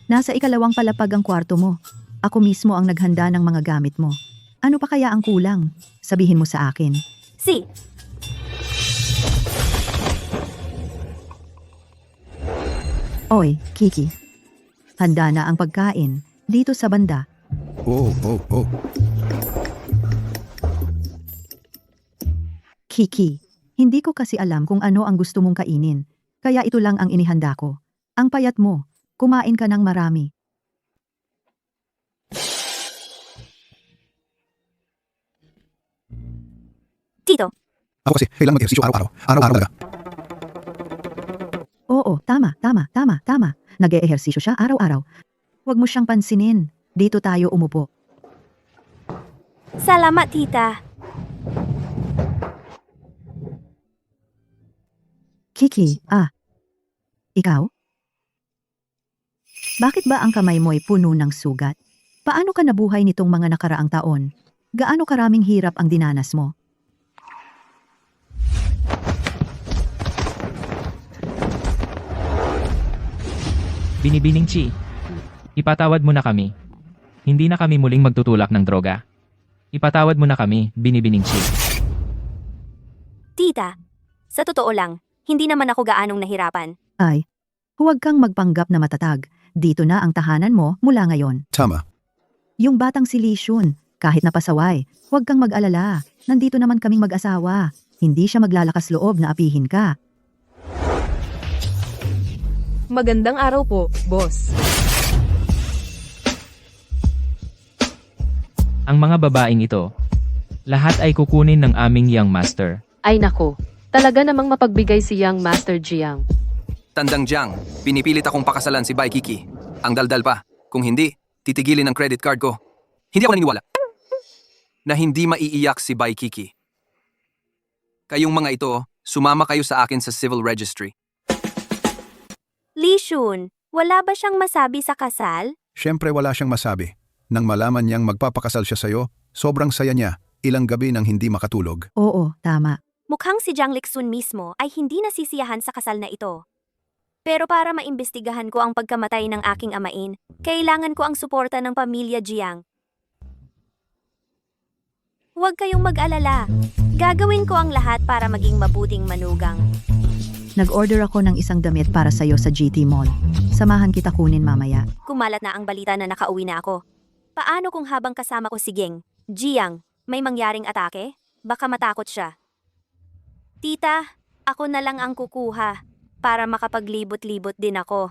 Nasa ikalawang palapag ang kwarto mo. Ako mismo ang naghanda ng mga gamit mo. Ano pa kaya ang kulang? Sabihin mo sa akin. Si, Oy, Kiki. Handa na ang pagkain dito sa banda. Oh, oh, oh. Kiki, hindi ko kasi alam kung ano ang gusto mong kainin. Kaya ito lang ang inihanda ko. Ang payat mo, kumain ka ng marami. Tito, Ako kasi, kailangan mag-ehersisyo araw-araw. Araw-araw talaga. Oo, tama. Nag-eehersisyo siya araw-araw. Huwag mo siyang pansinin. Dito tayo umupo. salamat tita. Kiki, ikaw? Bakit ba ang kamay mo'y puno ng sugat? Paano ka nabuhay nitong mga nakaraang taon? Gaano karaming hirap ang dinanas mo? Binibining Chi, ipatawad mo na kami. Hindi na kami muling magtutulak ng droga. Ipatawad mo na kami, Binibining Chi. Tita, sa totoo lang, hindi naman ako gaanong nahirapan. Ay, huwag kang magpanggap na matatag. Dito na ang tahanan mo mula ngayon. Tama. Yung batang si Lee Shun, kahit napasaway, huwag kang mag-alala. Nandito naman kaming mag-asawa. Hindi siya maglalakas loob na apihin ka. Magandang araw po, boss. Ang mga babaeng ito, lahat ay kukunin ng aming young master. Ay nako, talaga namang mapagbigay si Young Master Jiang. Tandang Jiang, pinipilit akong pakasalan si Bai Kiki. Ang daldal pa. Kung hindi, titigilin ang credit card ko. Hindi ako naniniwala na hindi maiiyak si Bai Kiki. Kayong mga ito, sumama kayo sa akin sa civil registry. Lee Shun, wala ba siyang masabi sa kasal? Siyempre wala siyang masabi. Nang malaman niyang magpapakasal siya sa'yo, sobrang saya niya. Ilang gabi nang hindi makatulog. Oo, tama. Mukhang si Jiang Lixun mismo ay hindi nasisiyahan sa kasal na ito. Pero para maimbestigahan ko ang pagkamatay ng aking amain, kailangan ko ang suporta ng pamilya Jiang. Huwag kayong mag-alala. Gagawin ko ang lahat para maging mabuting manugang. Nag-order ako ng isang damit para sa'yo sa GT Mall. Samahan kita kunin mamaya. Kumalat na ang balita na nakauwi na ako. Paano kung habang kasama ko si Geng, Jiang, may mangyaring atake? Baka matakot siya. Tita, ako na lang ang kukuha para makapaglibot-libot din ako.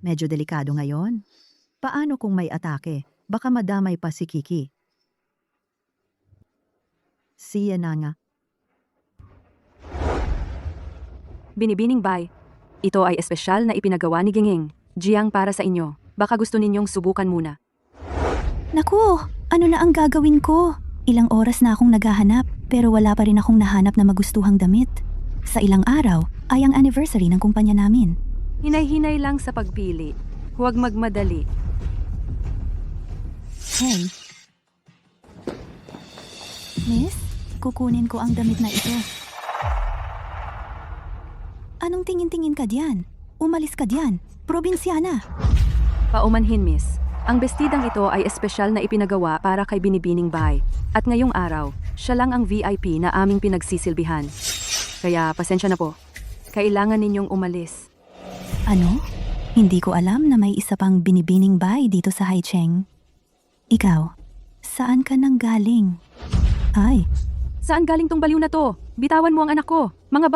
Medyo delikado ngayon. Paano kung may atake? Baka madamay pa si Kiki. Siya na nga. Binibining Bai. Ito ay espesyal na ipinagawa ni Ginging. Jiang para sa inyo. Baka gusto ninyong subukan muna. Naku, ano na ang gagawin ko? Ilang oras na akong naghahanap pero wala pa rin akong nahanap na magustuhang damit. Sa ilang araw ay ang anniversary ng kumpanya namin. Hinay-hinay lang sa pagpili. Huwag magmadali. Hey. Miss, kukunin ko ang damit na ito. Anong tingin-tingin ka diyan? Umalis ka diyan. Probinsyana. Paumanhin, miss. Ang bestidang ito ay espesyal na ipinagawa para kay Binibining Bai. At ngayong araw, siya lang ang VIP na aming pinagsisilbihan. Kaya pasensya na po. Kailangan ninyong umalis. Ano? Hindi ko alam na may isa pang Binibining Bai dito sa Haicheng. Ikaw, saan ka nang galing? Ay, Saan galing tong baliw na to? Bitawan mo ang anak ko. Mga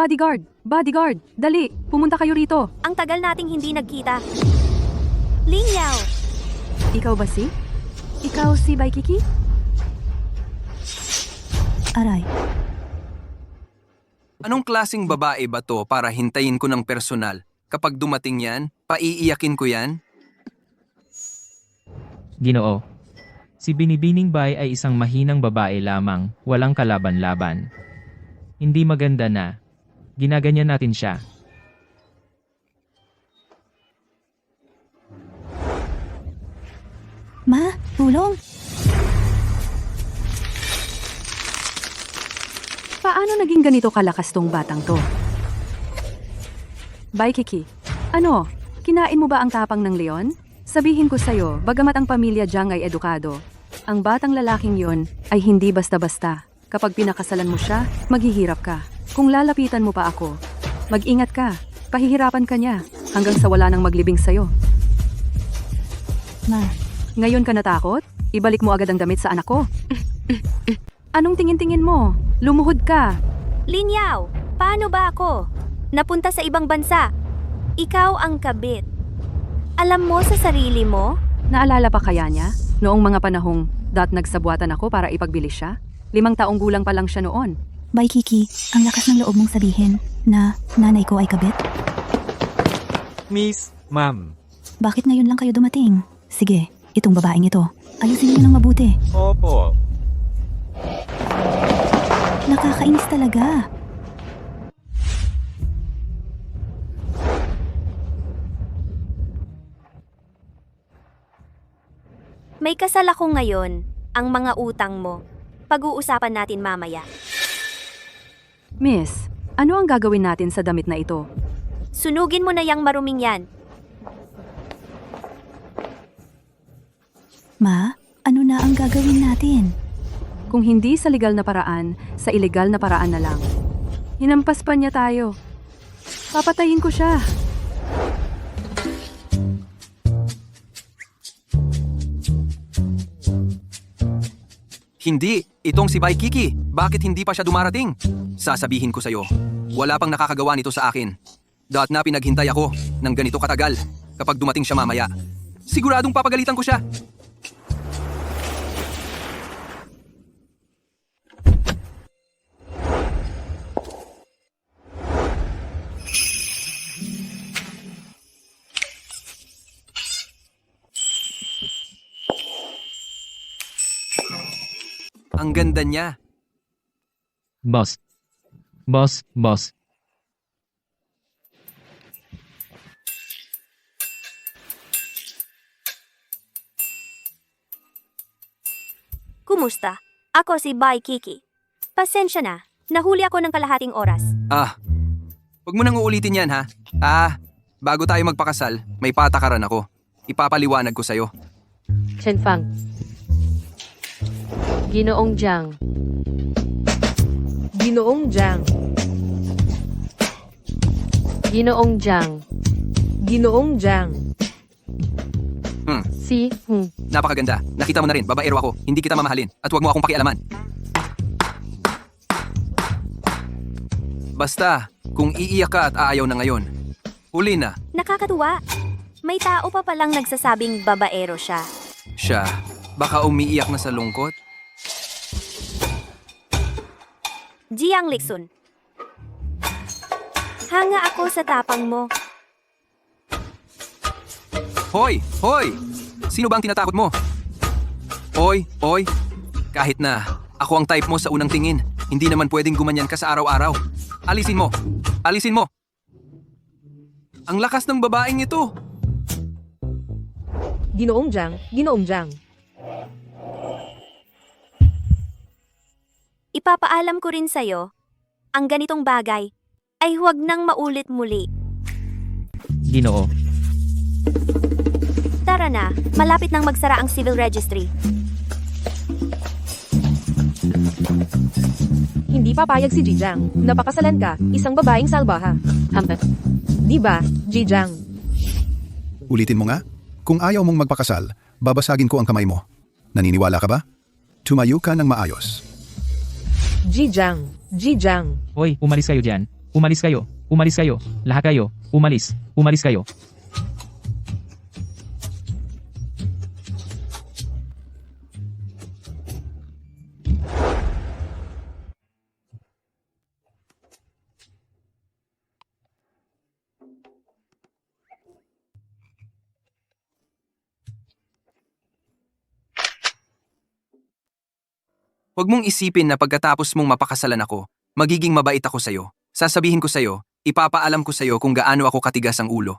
bodyguard, dali, pumunta kayo rito. Ang tagal nating hindi nagkita. Ling Yao! Ikaw ba si? Ikaw si Bai Kiki? aray. Anong klasing babae ba to para hintayin ko ng personal? Kapag dumating yan, paiiyakin ko yan? Ginoo. Si Binibining Bai ay isang mahinang babae lamang, walang kalaban-laban. Hindi maganda na. Ginaganyan natin siya. Ma, tulong! Paano naging ganito kalakas tong batang to? Bai Kiki, Ano? Kinain mo ba ang tapang ng leon? Sabihin ko sa'yo, bagamat ang pamilya Jiang ay edukado, ang batang lalaking yon ay hindi basta-basta. Kapag pinakasalan mo siya, maghihirap ka. Kung lalapitan mo pa ako, mag-ingat ka. Pahihirapan ka niya hanggang sa wala nang maglibing sa'yo. Ma, Ngayon ka natakot? Ibalik mo agad ang damit sa anak ko. Anong tingin-tingin mo? Lumuhod ka. Linyaw, paano ba ako? Napunta sa ibang bansa. Ikaw ang kabit. Alam mo sa sarili mo? Naalala pa kaya niya? Noong mga panahong nagsabuatan ako para ipagbili siya? 5 taong gulang pa lang siya noon. Bay Kiki, ang lakas ng loob mong sabihin na nanay ko ay kabit? Miss, ma'am. Bakit ngayon lang kayo dumating? Sige, itong babaeng ito. Ayusin niyo ng mabuti. Opo. Nakakainis talaga. May kasal ako ngayon. Ang mga utang mo. Pag-uusapan natin mamaya. Miss, ano ang gagawin natin sa damit na ito? Sunugin mo na yang maruming yan. Ma, ano na ang gagawin natin? Kung hindi sa legal na paraan, sa illegal na paraan na lang. Hinampas pa niya tayo. Papatayin ko siya. Hindi, itong si Bai Kiki. Bakit hindi pa siya dumarating? Sasabihin ko sa'yo, wala pang nakakagawa nito sa akin. Dahil na pinaghintay ako ng ganito katagal kapag dumating siya mamaya. Siguradong papagalitan ko siya. Ang ganda niya. Boss. Boss, boss. Kumusta? Ako si Bai Kiki. Pasensya na. Nahuli ako ng kalahating oras. Huwag mo nang uulitin yan ha. Bago tayo magpakasal, may patakaran ako. Ipapaliwanag ko sa'yo. Chenfang. Ginoong Jiang. Ginoong Jiang. Ginoong Jiang. Ginoong Jiang. Napakaganda. Nakita mo na rin, babaero ako. Hindi kita mamahalin. At huwag mo akong pakialaman. Basta, kung iiyak ka at aayaw na ngayon, huli na. Nakakatuwa. May tao pa palang nagsasabing babaero siya. Siya, baka umiiyak na sa lungkot? Jiang Lixun. Hanga ako sa tapang mo. Hoy! Hoy! Sino ba ang tinatakot mo? Hoy! Hoy! Kahit na ako ang type mo sa unang tingin, hindi naman pwedeng gumanyan ka sa araw-araw. Alisin mo! Alisin mo! Ang lakas ng babaeng ito! Ginoong Jiang. Ginoong Jiang. Ipapaalam ko rin sa'yo, ang ganitong bagay ay huwag nang maulit muli. Ginoo. Tara na, malapit nang magsara ang civil registry. Hindi papayag si Jiang. Napakasalan ka, isang babaeng salbaha. Di ba, Jiang? Ulitin mo nga? Kung ayaw mong magpakasal, babasagin ko ang kamay mo. Naniniwala ka ba? Tumayo ka ng maayos. Jiang. Jiang. Hoy, umalis kayo dyan. Umalis kayo. Umalis kayo. Lahat kayo. Umalis. Umalis kayo. Huwag mong isipin na pagkatapos mong mapakasalan ako, magiging mabait ako sa'yo. Sasabihin ko sa'yo, ipapaalam ko sa'yo kung gaano ako katigas ang ulo.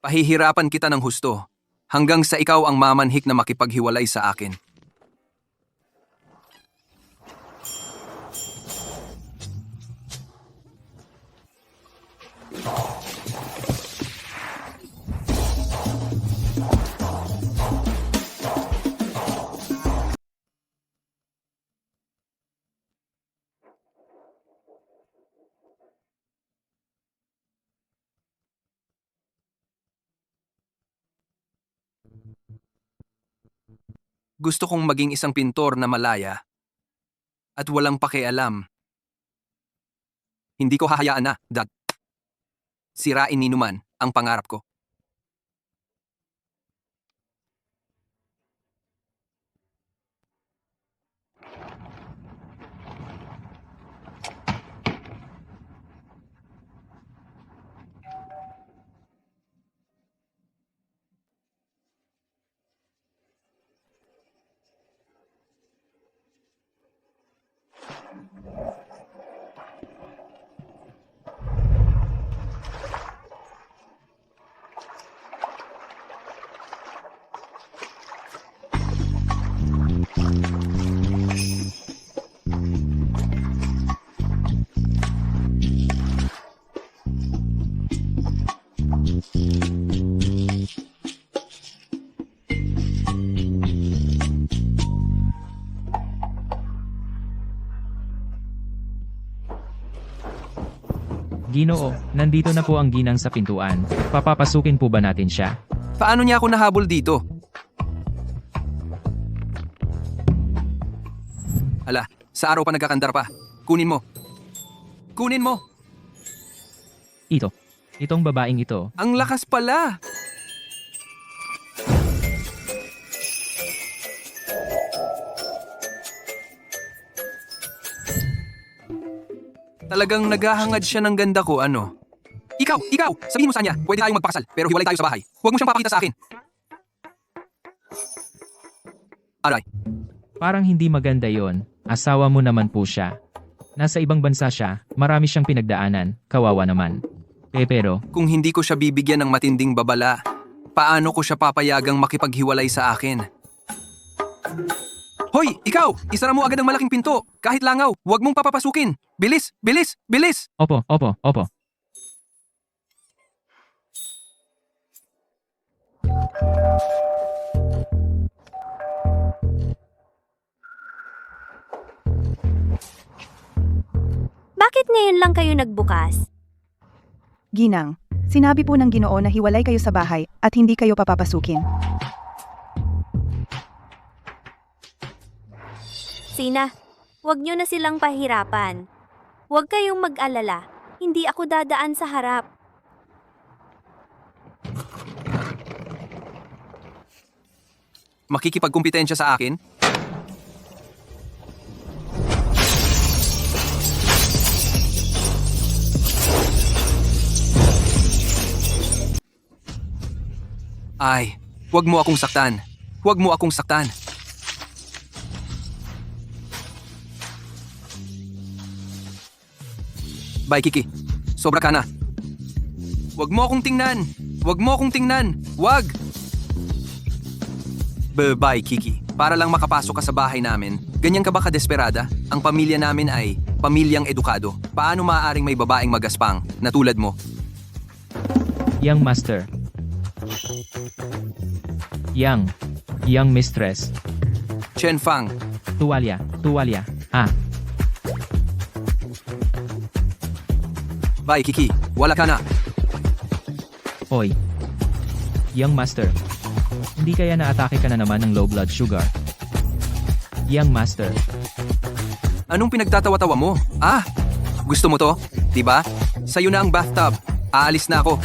Pahihirapan kita ng husto, hanggang sa ikaw ang mamanhik na makipaghiwalay sa akin. Gusto kong maging isang pintor na malaya at walang pakialam. Hindi ko hahayaan na, Dad. Sirain ni Numan ang pangarap ko. Ginoo, nandito na po ang ginang sa pintuan. Papapasukin po ba natin siya? Paano niya ako nahabol dito? Ala, sa araw pa nagkakandar pa. Kunin mo. Kunin mo. Itong babaeng ito. Ang lakas pala. Talagang naghahangad siya ng ganda ko, ano? Ikaw! Sabihin mo sa kanya, pwede tayong magpakasal, pero hiwalay tayo sa bahay. Huwag mo siyang papakita sa akin. Aray, Parang hindi maganda yon. Asawa mo naman po siya. Nasa ibang bansa siya, marami siyang pinagdaanan, kawawa naman. Pero, kung hindi ko siya bibigyan ng matinding babala, paano ko siya papayagang makipaghiwalay sa akin? Hoy, ikaw! Isara mo agad ang malaking pinto. Kahit langaw, huwag mong papapasukin. Bilis! Bilis! Bilis! opo. Bakit ngayon lang kayo nagbukas? Ginang, sinabi po ng Ginoo na hiwalay kayo sa bahay at hindi kayo papapasukin. Sina, huwag niyo na silang pahirapan. Huwag kayong mag-alala. Hindi ako dadaan sa harap. Makikipagkumpetensya sa akin? Ay, huwag mo akong saktan. Huwag mo akong saktan. Bye, Kiki. Sobra ka na. Huwag mo akong tingnan. Huwag mo akong tingnan. Huwag! Bye, Kiki. Para lang makapasok ka sa bahay namin, ganyan ka ba kadesperada? Ang pamilya namin ay pamilyang edukado. Paano maaaring may babaeng magaspang na tulad mo? Young master. Young mistress. Chen Fang, Tuwalya. bye, Kiki. Wala ka na. Hoy. Young master. Hindi kaya naatake ka na naman ng low blood sugar? Young master. Anong pinagtatawa-tawa mo? Ah, gusto mo to? Diba? Sa'yo na ang bathtub. Aalis na ako.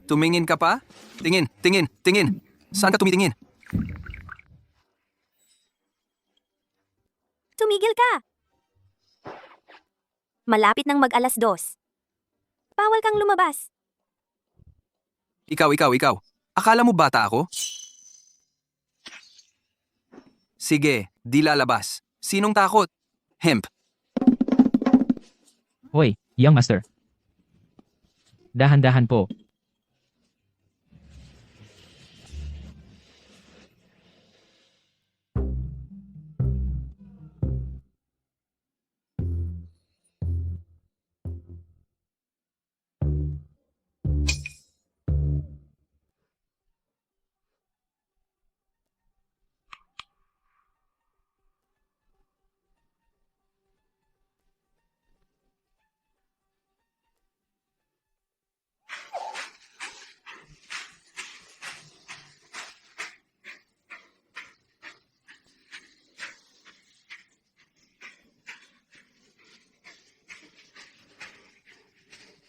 Tumingin ka pa? Tingin. Saan ka tumitingin? Tumigil ka! Malapit nang mag-alas 2. Bawal kang lumabas. Ikaw. Akala mo bata ako? Sige, di lalabas. Sinong takot? Hemp. Hoy, young master. Dahan-dahan po.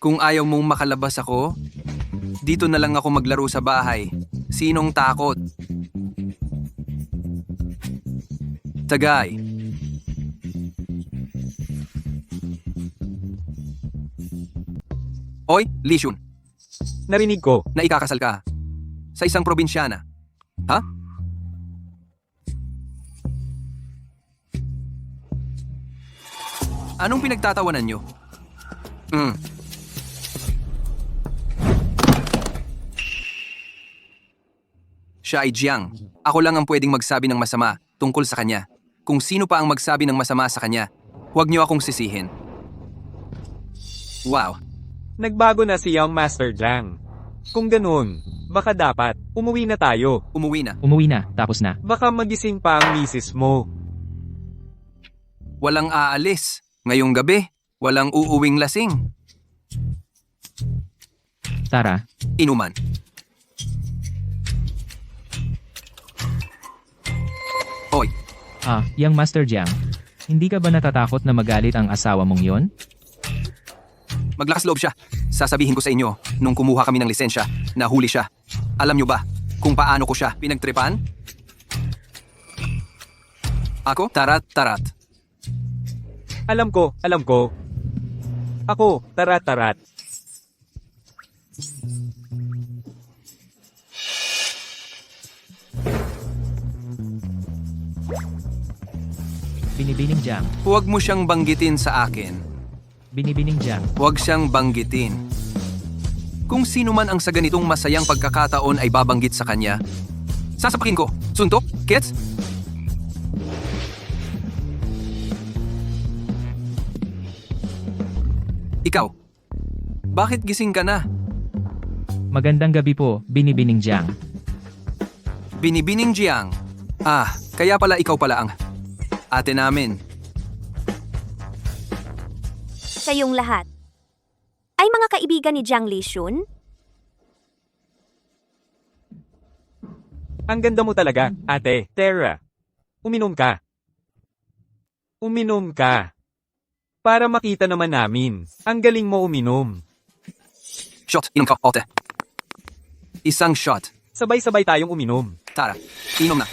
Kung ayaw mong makalabas ako, dito na lang ako maglaro sa bahay. Sinong takot? Tagay. Oy, Lishun, Narinig ko. na ikakasal ka sa isang probinsyana. Ha? Anong pinagtatawanan nyo? Siya ay Jiang. Ako lang ang pwedeng magsabi ng masama tungkol sa kanya. Kung sino pa ang magsabi ng masama sa kanya, huwag niyo akong sisihin. Wow. Nagbago na si Young Master Jiang. Kung ganun, baka dapat, umuwi na tayo. Umuwi na. Umuwi na, tapos na. Baka magising pa ang misis mo. Walang aalis. Ngayong gabi, walang uuwing lasing. Tara, Inuman. Hoy, Young Master Jiang. Hindi ka ba natatakot na magalit ang asawa mong yon? maglakas loob siya. Sasabihin ko sa inyo, nung kumuha kami ng lisensya, nahuli siya. Alam nyo ba kung paano ko siya pinagtripan? Ako? Tarat-tarat. Alam ko. Ako, tarat-tarat. Binibining Jiang. Huwag mo siyang banggitin sa akin. Binibining Jiang. Huwag siyang banggitin. Kung sino man ang sa ganitong masayang pagkakataon ay babanggit sa kanya, sasapakin ko. Suntok? Gets? Ikaw, bakit gising ka na? Magandang gabi po, Binibining Jiang. Binibining Jiang. Kaya pala ikaw pala ang ate namin. Kayong lahat. Ay mga kaibigan ni Jiang Lishun? Ang ganda mo talaga, ate. Tara, uminom ka. Uminom ka. Para makita naman namin. Ang galing mo uminom. Shot, inom ka, ote. Isang shot. Sabay-sabay tayong uminom. Tara, inom na.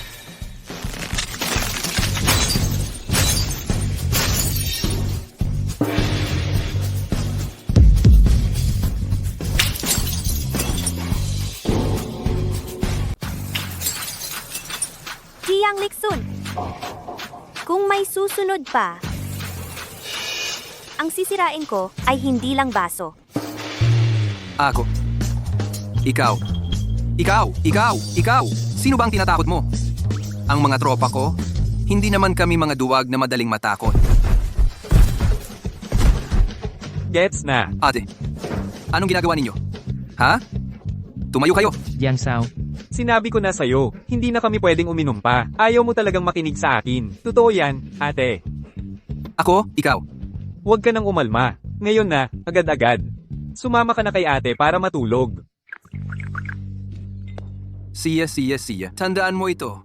Jiang Lixun. Kung may susunod pa, ang sisirain ko ay hindi lang baso. Ako. Ikaw. Ikaw. Sino ba ang tinatakot mo? Ang mga tropa ko? Hindi naman kami mga duwag na madaling matakot. Gets na. Ate, anong ginagawa ninyo? Ha? Tumayo kayo. Jiang Sao. Sinabi ko na sa'yo, hindi na kami pwedeng uminom pa. Ayaw mo talagang makinig sa akin. Totoo yan, ate. Ako, ikaw. Huwag ka nang umalma. Ngayon na, agad-agad. Sumama ka na kay ate para matulog. Siya. Tandaan mo ito.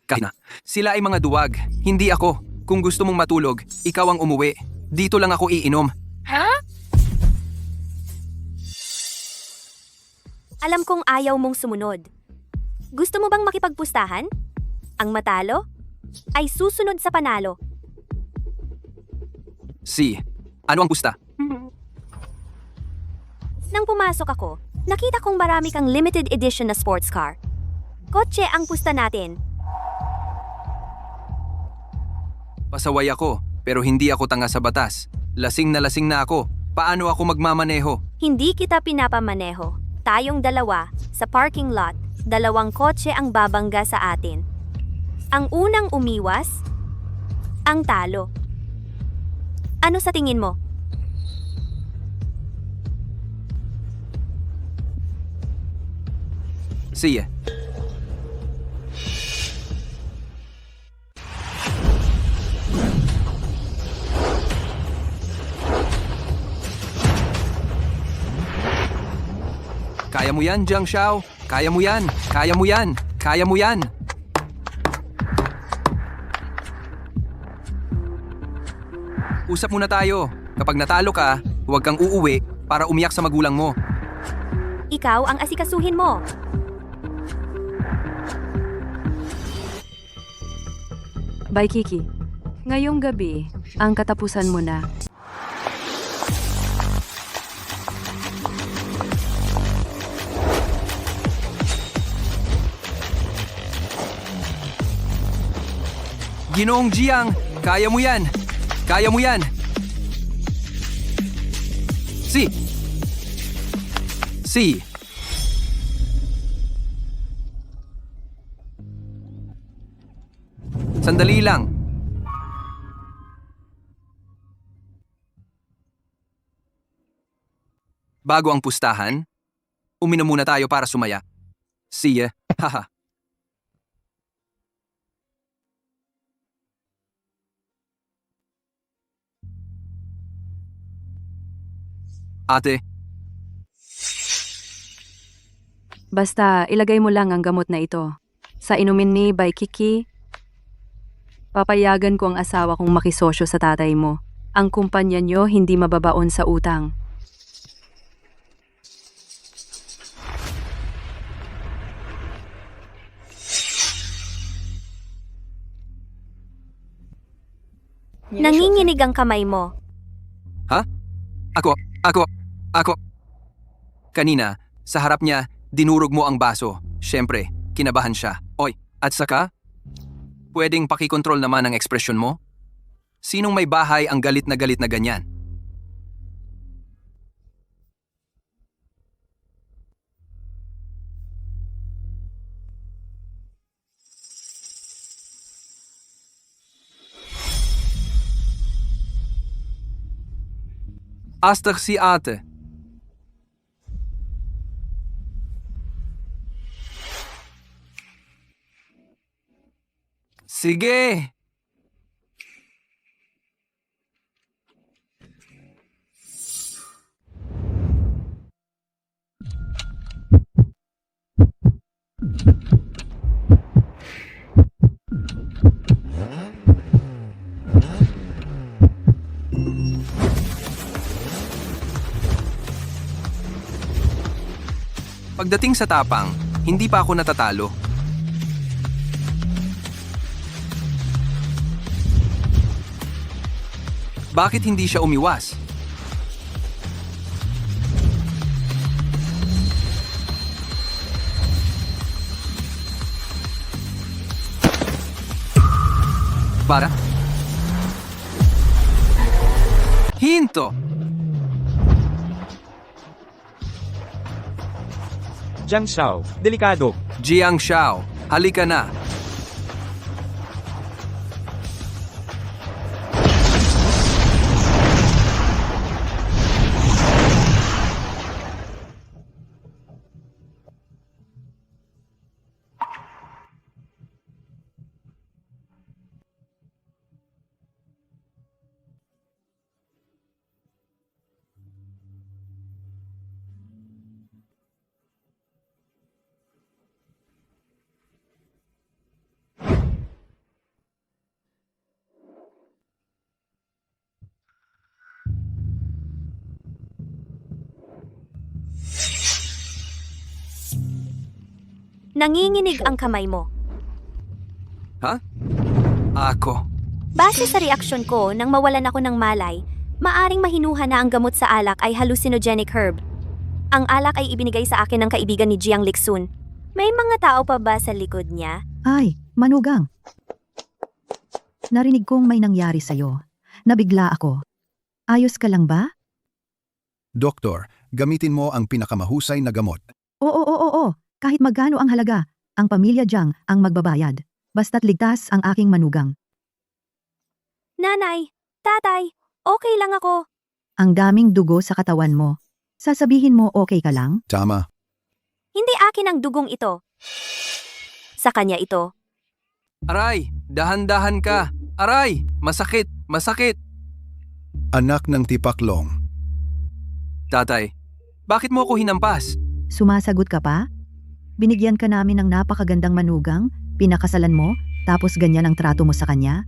Kahit na, sila ay mga duwag, hindi ako. Kung gusto mong matulog, ikaw ang umuwi. Dito lang ako iinom. Alam kong ayaw mong sumunod. Gusto mo bang makipagpustahan? Ang matalo ay susunod sa panalo. Ano ang pusta? Nang pumasok ako, nakita kong marami kang limited edition na sports car. Kotse ang pusta natin. Pasaway ako, pero hindi ako tanga sa batas. Lasing na ako. Paano ako magmamaneho? Hindi kita pinapamaneho. Tayong dalawa, sa parking lot, 2 kotse ang babangga sa atin. Ang unang umiwas, ang talo. Ano sa tingin mo? Siya. Kaya mo yan, Jiang Xiao. Kaya mo yan. Usap muna tayo. Kapag natalo ka, huwag kang uuwi para umiyak sa magulang mo. Ikaw ang asikasuhin mo. Bye, Kiki. Ngayong gabi, ang katapusan mo na. Ginoong Jiang, kaya mo yan! Kaya mo yan! Si! Sandali lang. Bago ang pustahan, uminom muna tayo para sumaya. See ya. Haha. Ate, Basta ilagay mo lang ang gamot na ito. Sa inumin ni Bay Kiki, papayagan ko ang asawa kong makisosyo sa tatay mo. Ang kumpanya nyo hindi mababaon sa utang. Nanginginig ang kamay mo. Ako. Kanina, sa harap niya, dinurog mo ang baso. Siyempre, kinabahan siya. Oy, at saka, pwedeng pakikontrol naman ang ekspresyon mo? Sinong may bahay ang galit na ganyan? Astig si ate. Sige! Pagdating sa tapang, hindi pa ako natatalo. Bakit hindi siya umiwas? Para? Hinto! Jiang Xiao, delikado. Jiang Xiao, halika na. Nanginginig ang kamay mo. Ha? Ako. Base sa reaksyon ko nang mawalan ako ng malay, maaring mahinuha na ang gamot sa alak ay hallucinogenic herb. Ang alak ay ibinigay sa akin ng kaibigan ni Jiang Lixun. May mga tao pa ba sa likod niya? Ay, manugang. Narinig kong may nangyari sa'yo. Nabigla ako. Ayos ka lang ba? Doktor, gamitin mo ang pinakamahusay na gamot. Oo. Kahit magkano ang halaga, ang pamilya Jiang ang magbabayad. Basta't ligtas ang aking manugang. Nanay, tatay, okay lang ako. Ang daming dugo sa katawan mo. Sasabihin mo okay ka lang? Tama. Hindi akin ang dugong ito. Sa kanya ito. Aray, dahan-dahan ka. Aray, masakit. Anak ng tipaklong. Tatay, bakit mo ako hinampas? Sumasagot ka pa? Binigyan ka namin ng napakagandang manugang, pinakasalan mo, tapos ganyan ang trato mo sa kanya?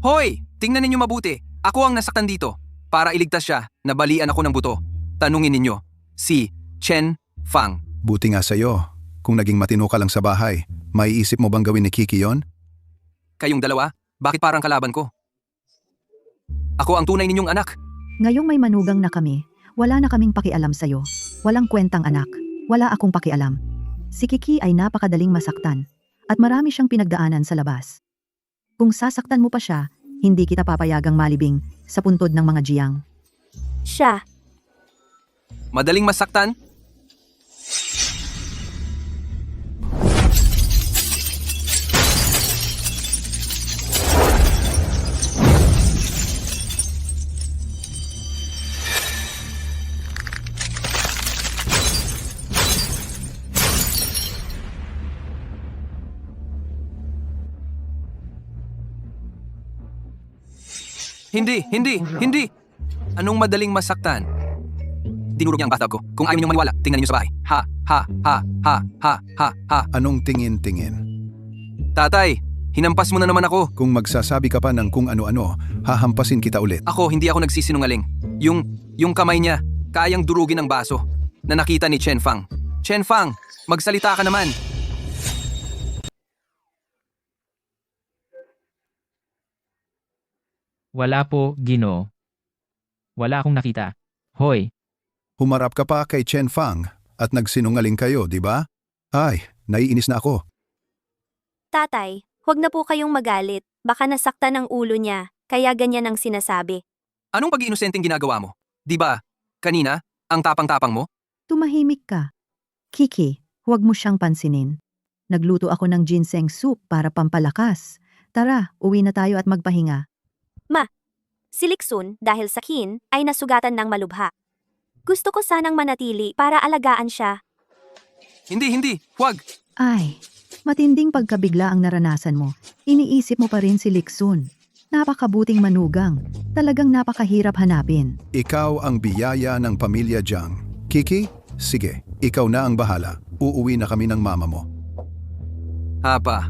Hoy, tingnan ninyo mabuti. Ako ang nasaktan dito. Para iligtas siya, nabalian ako ng buto. Tanungin ninyo, si Chen Fang. Buti nga sa'yo. Kung naging matino ka lang sa bahay, maiisip mo bang gawin ni Kiki yon? Kayong dalawa, bakit parang kalaban ko? Ako ang tunay ninyong anak. Ngayong may manugang na kami, wala na kaming pakialam sa'yo. Walang kwentang anak. Wala akong pakialam. Si Kiki ay napakadaling masaktan. At marami siyang pinagdaanan sa labas. Kung sasaktan mo pa siya, hindi kita papayagang malibing sa puntod ng mga Jiang. Siya. Madaling masaktan? Hindi! Anong madaling masaktan? Dinurog niya ang bathtub ko. Kung ayaw ninyong maniwala, tingnan ninyo sa bahay. Ha. Anong tingin-tingin? Tatay, hinampas mo na naman ako. Kung magsasabi ka pa ng kung ano-ano, hahampasin kita ulit. Hindi ako nagsisinungaling. Yung kamay niya, kayang durugin ang baso na nakita ni Chen Fang. Chen Fang, magsalita ka naman. Wala po, Ginoo. Wala akong nakita. Hoy, Humarap ka pa kay Chen Fang at nagsinungaling kayo, di ba? Ay, naiinis na ako. Tatay, huwag na po kayong magalit. Baka nasaktan ang ulo niya, kaya ganyan ang sinasabi. Anong pag-iinosenteng ginagawa mo? Di ba? Kanina, ang tapang-tapang mo? Tumahimik ka. Kiki, huwag mo siyang pansinin. Nagluto ako ng ginseng soup para pampalakas. Tara, uwi na tayo at magpahinga. Si Lixun, dahil sa kin, ay nasugatan ng malubha. Gusto ko sanang manatili para alagaan siya. Hindi. Huwag. Ay, matinding pagkabigla ang naranasan mo. Iniisip mo pa rin si Lixun. Napakabuting manugang. Talagang napakahirap hanapin. Ikaw ang biyaya ng pamilya Jiang. Kiki, sige, ikaw na ang bahala. Uuwi na kami ng mama mo. Apa,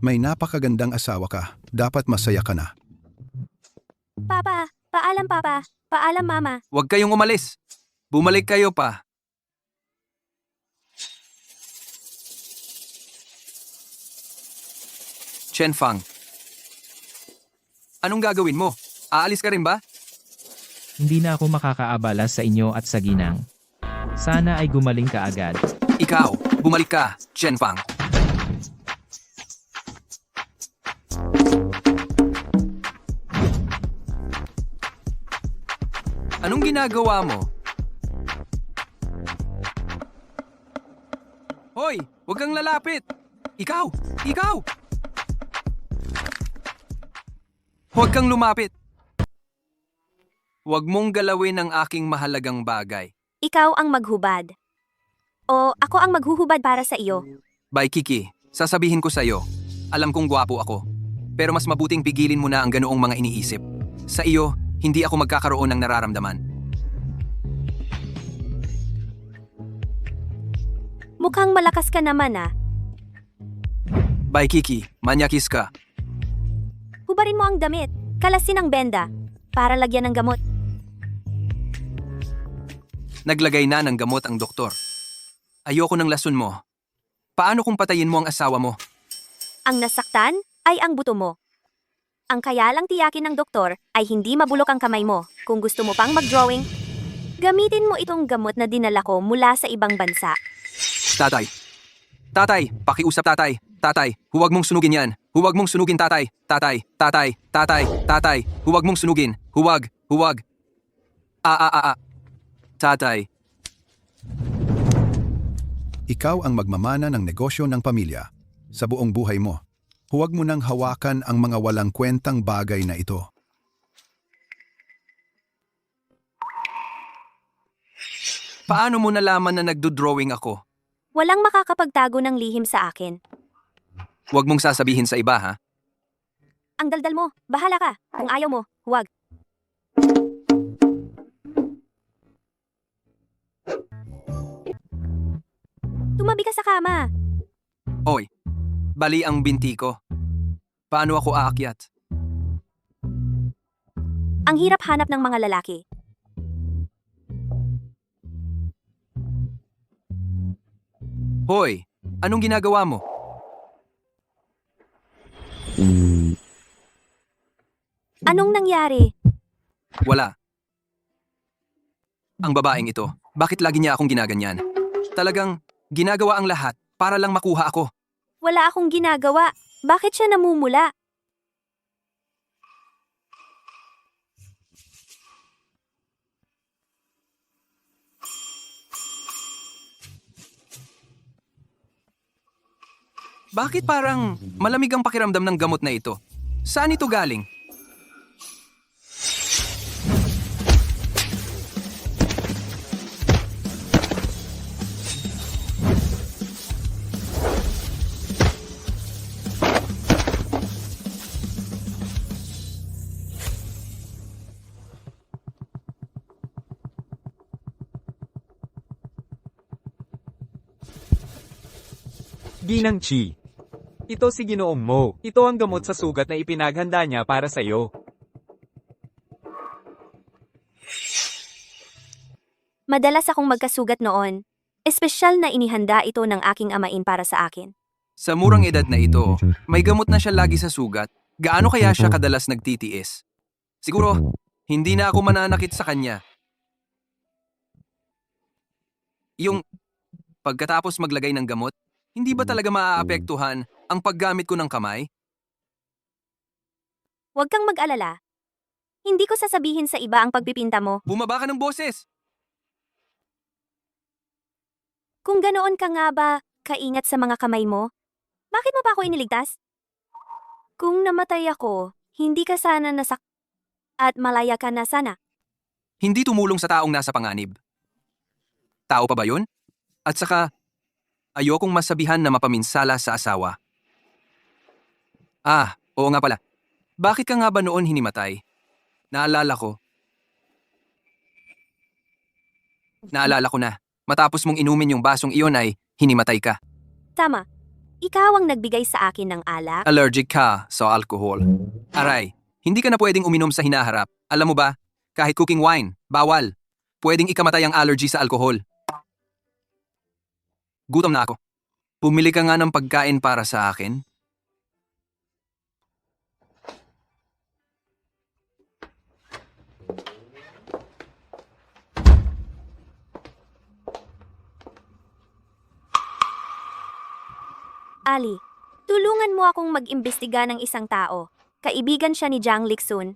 May napakagandang asawa ka. Dapat masaya ka na. Papa, paalam papa, paalam mama. huwag kayong umalis. Bumalik kayo pa. Chen Fang. Anong gagawin mo? Aalis ka rin ba? hindi na ako makakaabala sa inyo at sa ginang. Sana ay gumaling ka agad. Ikaw, bumalik ka, Chen Fang. Anong ginagawa mo? Hoy, huwag kang lalapit! Ikaw! Huwag kang lumapit! Huwag mong galawin ang aking mahalagang bagay. Ikaw ang maghubad. O ako ang maghuhubad para sa iyo. Bye, Kiki. Sasabihin ko sa'yo. Alam kong gwapo ako. Pero mas mabuting pigilin mo na ang ganoong mga iniisip. Sa iyo, hindi ako magkakaroon ng nararamdaman. Mukhang malakas ka naman ah. Bye, Kiki. Manyakis ka. Hubarin mo ang damit. Kalasin ang benda. Para lagyan ng gamot. Naglagay na ng gamot ang doktor. Ayoko ng lason mo. Paano kung patayin mo ang asawa mo? Ang nasaktan ay ang buto mo. Ang kaya lang tiyakin ng doktor ay hindi mabulok ang kamay mo. Kung gusto mo pang mag-drawing, gamitin mo itong gamot na dinala ko mula sa ibang bansa. Tatay. Tatay, pakiusap tatay. Tatay, huwag mong sunugin yan. Huwag mong sunugin tatay. Tatay. Huwag mong sunugin. Huwag. Tatay. Ikaw ang magmamana ng negosyo ng pamilya. Sa buong buhay mo, huwag mo nang hawakan ang mga walang kwentang bagay na ito. Paano mo nalaman na nagdo-drawing ako? Walang makakapagtago ng lihim sa akin. Huwag mong sasabihin sa iba, ha? Ang daldal mo, bahala ka. Kung ayaw mo, huwag. Tumabi ka sa kama. Oy, bali ang binti ko. Paano ako aakyat? Ang hirap hanap ng mga lalaki. Hoy, anong ginagawa mo? Anong nangyari? Wala. Ang babaeng ito, bakit lagi niya akong ginaganyan? Talagang ginagawa ang lahat para lang makuha ako. Wala akong ginagawa. Bakit siya namumula? Bakit parang malamig ang pakiramdam ng gamot na ito? Saan ito galing? Ginang Chi. Ito si Ginoong Mo. Ito ang gamot sa sugat na ipinaghanda niya para sa'yo. Madalas akong magkasugat noon. Espesyal na inihanda ito ng aking amain para sa akin. Sa murang edad na ito, may gamot na siya lagi sa sugat. Gaano kaya siya kadalas nagtitiis? Siguro, hindi na ako mananakit sa kanya. Yung pagkatapos maglagay ng gamot, hindi ba talaga maaapektuhan ang paggamit ko ng kamay? Huwag kang mag-alala. Hindi ko sasabihin sa iba ang pagpipinta mo. Bumaba ka ng boses! Kung ganoon ka nga ba, kaingat sa mga kamay mo? Bakit mo pa ako iniligtas? Kung namatay ako, hindi ka sana nasak... At malaya ka na sana. Hindi tumulong sa taong nasa panganib. Tao pa ba yun? At saka, ayokong masabihan na mapaminsala sa asawa. Ah, oo nga pala. Bakit ka nga ba noon hinimatay? Naalala ko. Naalala ko na. Matapos mong inumin yung basong iyon ay hinimatay ka. Tama. Ikaw ang nagbigay sa akin ng alak. Allergic ka sa alcohol. Aray, hindi ka na pwedeng uminom sa hinaharap. Alam mo ba, kahit cooking wine, bawal. Pwedeng ikamatay ang allergy sa alcohol. Gutom na ako. Pumili ka nga ng pagkain para sa akin. Ali, tulungan mo akong mag-imbestiga ng isang tao. Kaibigan siya ni Jiang Lixun.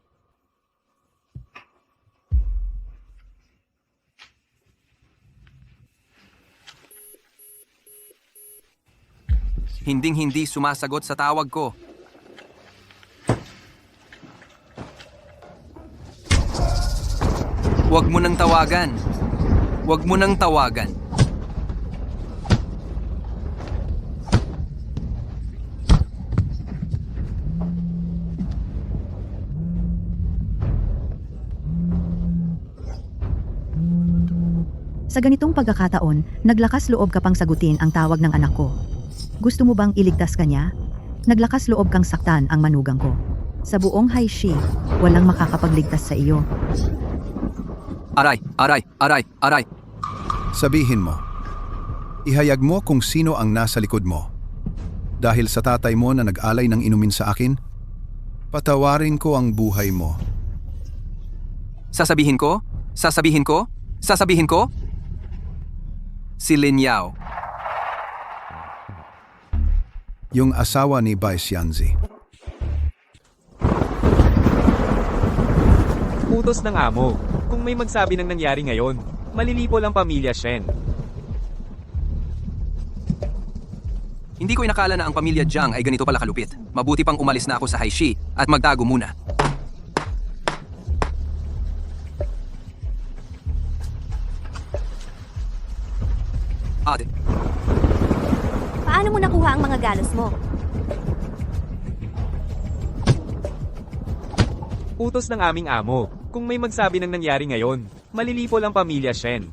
Hinding-hindi sumasagot sa tawag ko. Huwag mo nang tawagan. Huwag mo nang tawagan. Sa ganitong pagkakataon, naglakas loob ka pang sagutin ang tawag ng anak ko. Gusto mo bang iligtas ka niya? Naglakas loob kang saktan ang manugang ko. Sa buong Haishi, walang makakapagligtas sa iyo. Aray, aray, aray, aray. Sabihin mo. Ihayag mo kung sino ang nasa likod mo. Dahil sa tatay mo na nag-alay ng inumin sa akin, patawarin ko ang buhay mo. Sasabihin ko? Sasabihin ko? Sasabihin ko? Si Lin Yao. Yung asawa ni Bai Xianzi. Utos ng amo. Kung may magsabi ng nangyari ngayon, malilipol ang pamilya Shen. Hindi ko inakala na ang pamilya Jiang ay ganito pala kalupit. Mabuti pang umalis na ako sa Haishi at magtago muna. Ate, Paano mo nakuha ang mga galos mo? Utos ng aming amo. Kung may magsabi ng nangyari ngayon, malilipol ang pamilya Shen.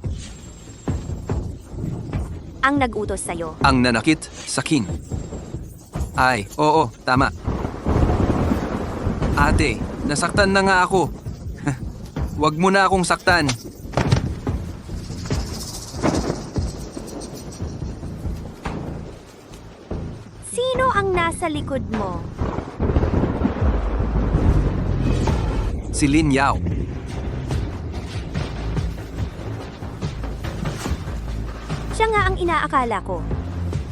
Ang nag-utos sa'yo. ang nanakit sa kin. Ay, oo, tama. Ate, nasaktan na nga ako. Huwag mo na akong saktan. Sino ang nasa likod mo? Si Lin Yao. Siya nga ang inaakala ko.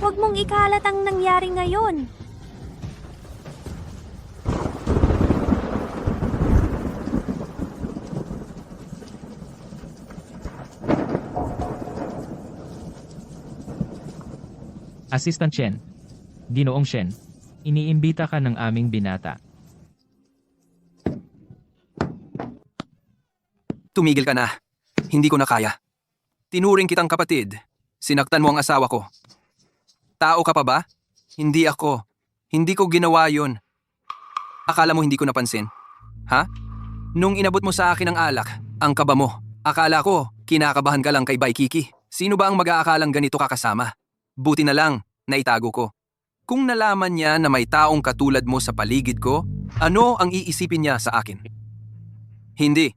Huwag mong ikalat ang nangyari ngayon. Assistant Shen. Ginoong Shen. Iniimbita ka ng aming binata. Tumigil ka na. Hindi ko na kaya. Tinuring kitang kapatid. Sinaktan mo ang asawa ko. Tao ka pa ba? Hindi ako. Hindi ko ginawa yun. Akala mo hindi ko napansin? Ha? Nung inabot mo sa akin ang alak, ang kaba mo. Akala ko, kinakabahan ka lang kay Bai Kiki. Sino ba ang mag-aakalang ganito kakasama? Buti na lang, naitago ko. Kung nalaman niya na may taong katulad mo sa paligid ko, ano ang iisipin niya sa akin? Hindi.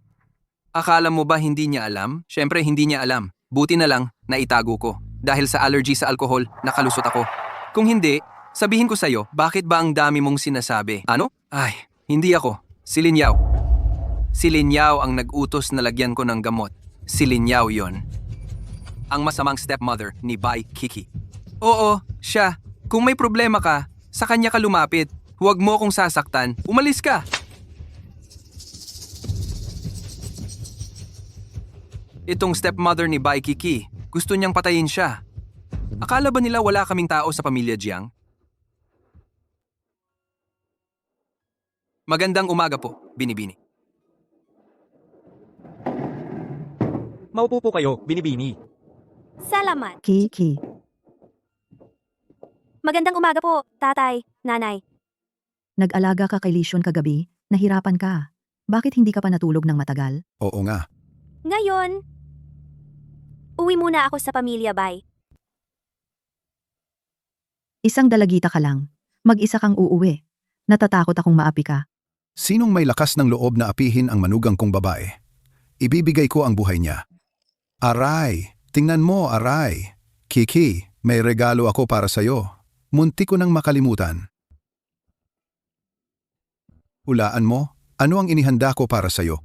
Akala mo ba hindi niya alam? Siyempre hindi niya alam. Buti na lang, naitago ko. Dahil sa allergy sa alkohol, nakalusot ako. Kung hindi, sabihin ko sa'yo, bakit ba ang dami mong sinasabi? Ano? Ay, hindi ako. Si Lin Yao. Si Lin Yao ang nag-utos na lagyan ko ng gamot. Si Lin Yao yon. Ang masamang stepmother ni Bai Kiki. Oo, siya. Kung may problema ka, sa kanya ka lumapit. Huwag mo akong sasaktan. Umalis ka! Itong stepmother ni Bai Kiki, gusto niyang patayin siya. Akala ba nila wala kaming tao sa pamilya Jiang? Magandang umaga po, Binibini. Maupo po kayo, Binibini. Salamat. Kiki. Magandang umaga po, tatay, nanay. Nag-alaga ka kay Lishon kagabi, nahirapan ka. Bakit hindi ka pa natulog ng matagal? Oo nga. Ngayon, uwi muna ako sa pamilya, Bai. Isang dalagita ka lang. Mag-isa kang uuwi. Natatakot akong maapi ka. Sinong may lakas ng loob na apihin ang manugang kong babae? Ibibigay ko ang buhay niya. Aray! Tingnan mo, aray! Kiki, may regalo ako para sa'yo. Munti ko nang makalimutan. Hulaan mo, ano ang inihanda ko para sa'yo?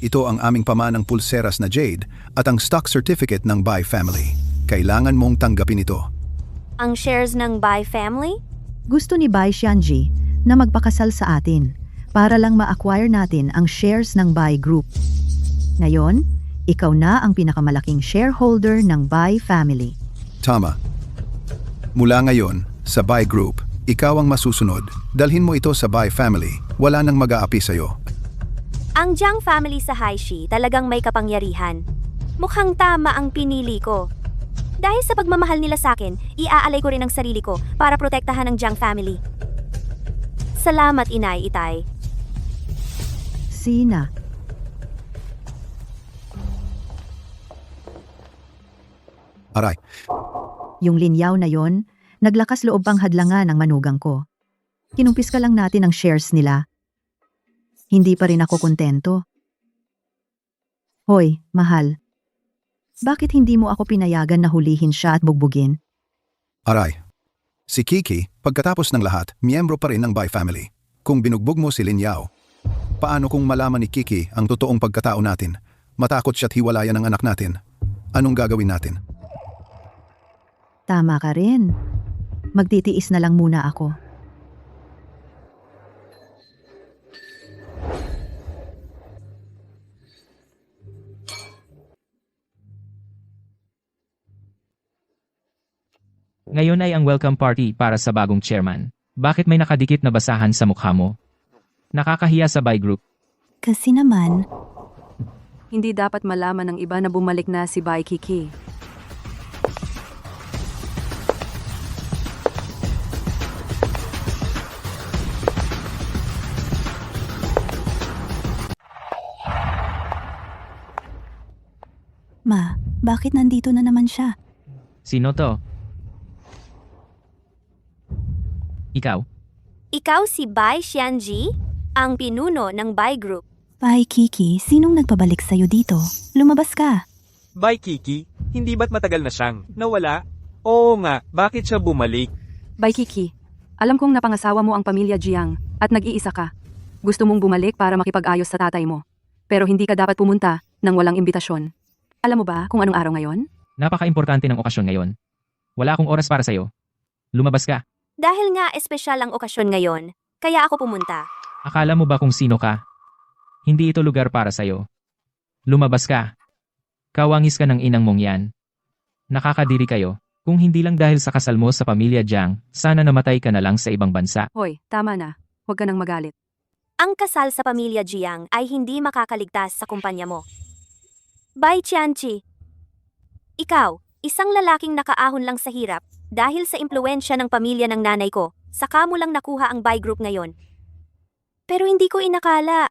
Ito ang aming pamanang pulseras na jade at ang stock certificate ng Bai family. Kailangan mong tanggapin ito. Ang shares ng Bai family? Gusto ni Bai Xianji na magpakasal sa atin para lang ma-acquire natin ang shares ng Bai Group. Ngayon, ikaw na ang pinakamalaking shareholder ng Bai family. Tama. Mula ngayon, sa Bai Group, ikaw ang masusunod. Dalhin mo ito sa Bai family. Wala nang mag-aapi sa'yo. Ang Jiang family sa Haishi talagang may kapangyarihan. Mukhang tama ang pinili ko. Dahil sa pagmamahal nila sa akin, iaalay ko rin ang sarili ko para protektahan ang Jiang family. Salamat, Inay Itay. Sina. Aray, Yung linyaw na yon, naglakas loob pang hadlangan ang manugang ko. Kinumpis ka lang natin ang shares nila. Hindi pa rin ako kontento. Hoy, mahal. Bakit hindi mo ako pinayagan na hulihin siya at bugbugin? aray. Si Kiki, pagkatapos ng lahat, miyembro pa rin ng Bai family. Kung binugbog mo si Lin Yao, paano kung malaman ni Kiki ang totoong pagkatao natin? Matakot siya't hiwalayan ang anak natin. Anong gagawin natin? Tama ka rin. Magtitiis na lang muna ako. Ngayon ay ang welcome party para sa bagong chairman. Bakit may nakadikit na basahan sa mukha mo? Nakakahiya sa Bai Group. Kasi naman, Hindi dapat malaman ng iba na bumalik na si Bai Kiki. Ma, bakit nandito na naman siya? Sino to? Ikaw? Ikaw si Bai Xianji, ang pinuno ng Bai Group. Bai Kiki, sinong nagpabalik sa'yo dito? Lumabas ka. Bye Kiki, hindi ba't matagal na siyang nawala? Oo nga, bakit siya bumalik? Bye Kiki, alam kong napangasawa mo ang pamilya Jiang at nag-iisa ka. Gusto mong bumalik para makipag-ayos sa tatay mo. Pero hindi ka dapat pumunta nang walang imbitasyon. Alam mo ba kung anong araw ngayon? Napaka-importante ng okasyon ngayon. Wala akong oras para sa'yo. Lumabas ka. Dahil nga espesyal ang okasyon ngayon, kaya ako pumunta. Akala mo ba kung sino ka? Hindi ito lugar para sa'yo. Lumabas ka. Kawangis ka ng inang mong yan. Nakakadiri kayo. Kung hindi lang dahil sa kasal mo sa pamilya Jiang, sana namatay ka na lang sa ibang bansa. Hoy, tama na. Huwag ka nang magalit. Ang kasal sa pamilya Jiang ay hindi makakaligtas sa kumpanya mo. Bai Qianqi. Ikaw, isang lalaking nakaahon lang sa hirap dahil sa impluensya ng pamilya ng nanay ko, saka mo lang nakuha ang Bai Group ngayon. Pero hindi ko inakala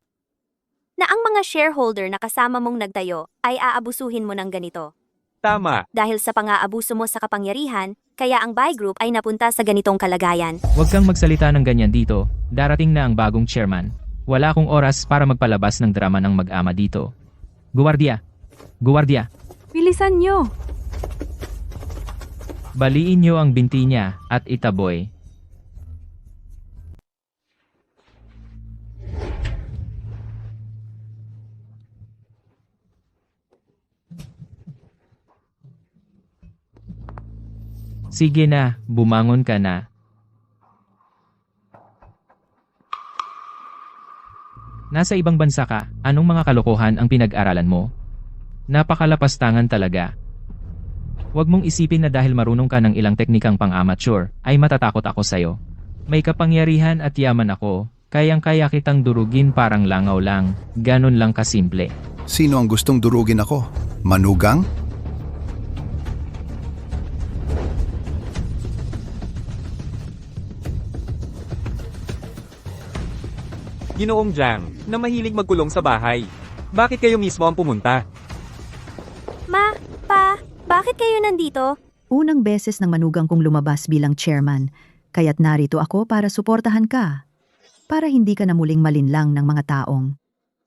na ang mga shareholder na kasama mong nagtayo ay aabusuhin mo ng ganito. Tama. Dahil sa pang-aabuso mo sa kapangyarihan, kaya ang Bai Group ay napunta sa ganitong kalagayan. Huwag kang magsalita ng ganyan dito. Darating na ang bagong chairman. Wala akong oras para magpalabas ng drama ng mag-ama dito. Guwardiya! Guwardiya! Bilisan nyo! Baliin niyo ang binti niya at itaboy. Sige na, bumangon ka na. Nasa ibang bansa ka, anong mga kalokohan ang pinag-aralan mo? Napakalapastangan talaga. Huwag mong isipin na dahil marunong ka ng ilang teknikang pang-amateur, ay matatakot ako sa'yo. May kapangyarihan at yaman ako, kayang-kaya kitang durugin parang langaw lang, ganun lang kasimple. Sino ang gustong durugin ako? Manugang? Ginoong Jiang, na mahilig magkulong sa bahay. Bakit kayo mismo ang pumunta? Bakit kayo nandito? Unang beses ng manugang kong lumabas bilang chairman, kaya't narito ako para suportahan ka. Para hindi ka na muling malinlang ng mga taong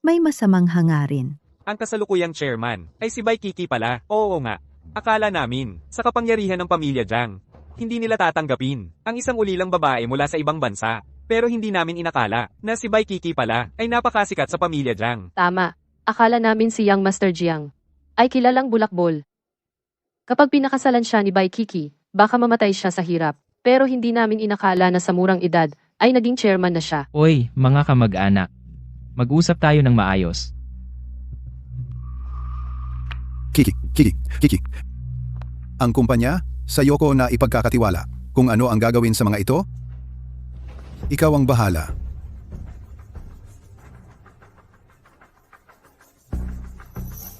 may masamang hangarin. Ang kasalukuyang chairman ay si Bai Kiki pala. Oo nga. Akala namin, sa kapangyarihan ng pamilya Jiang, hindi nila tatanggapin ang isang ulilang babae mula sa ibang bansa. Pero hindi namin inakala na si Bai Kiki pala ay napakasikat sa pamilya Jiang. Tama. Akala namin si Young Master Jiang ay kilalang bulakbol. Kapag pinakasalan siya ni Bai Kiki, baka mamatay siya sa hirap. Pero hindi namin inakala na sa murang edad ay naging chairman na siya. Oy, mga kamag-anak. Mag-usap tayo ng maayos. Kiki. Ang kumpanya, sa'yo ko na ipagkakatiwala. Kung ano ang gagawin sa mga ito, ikaw ang bahala.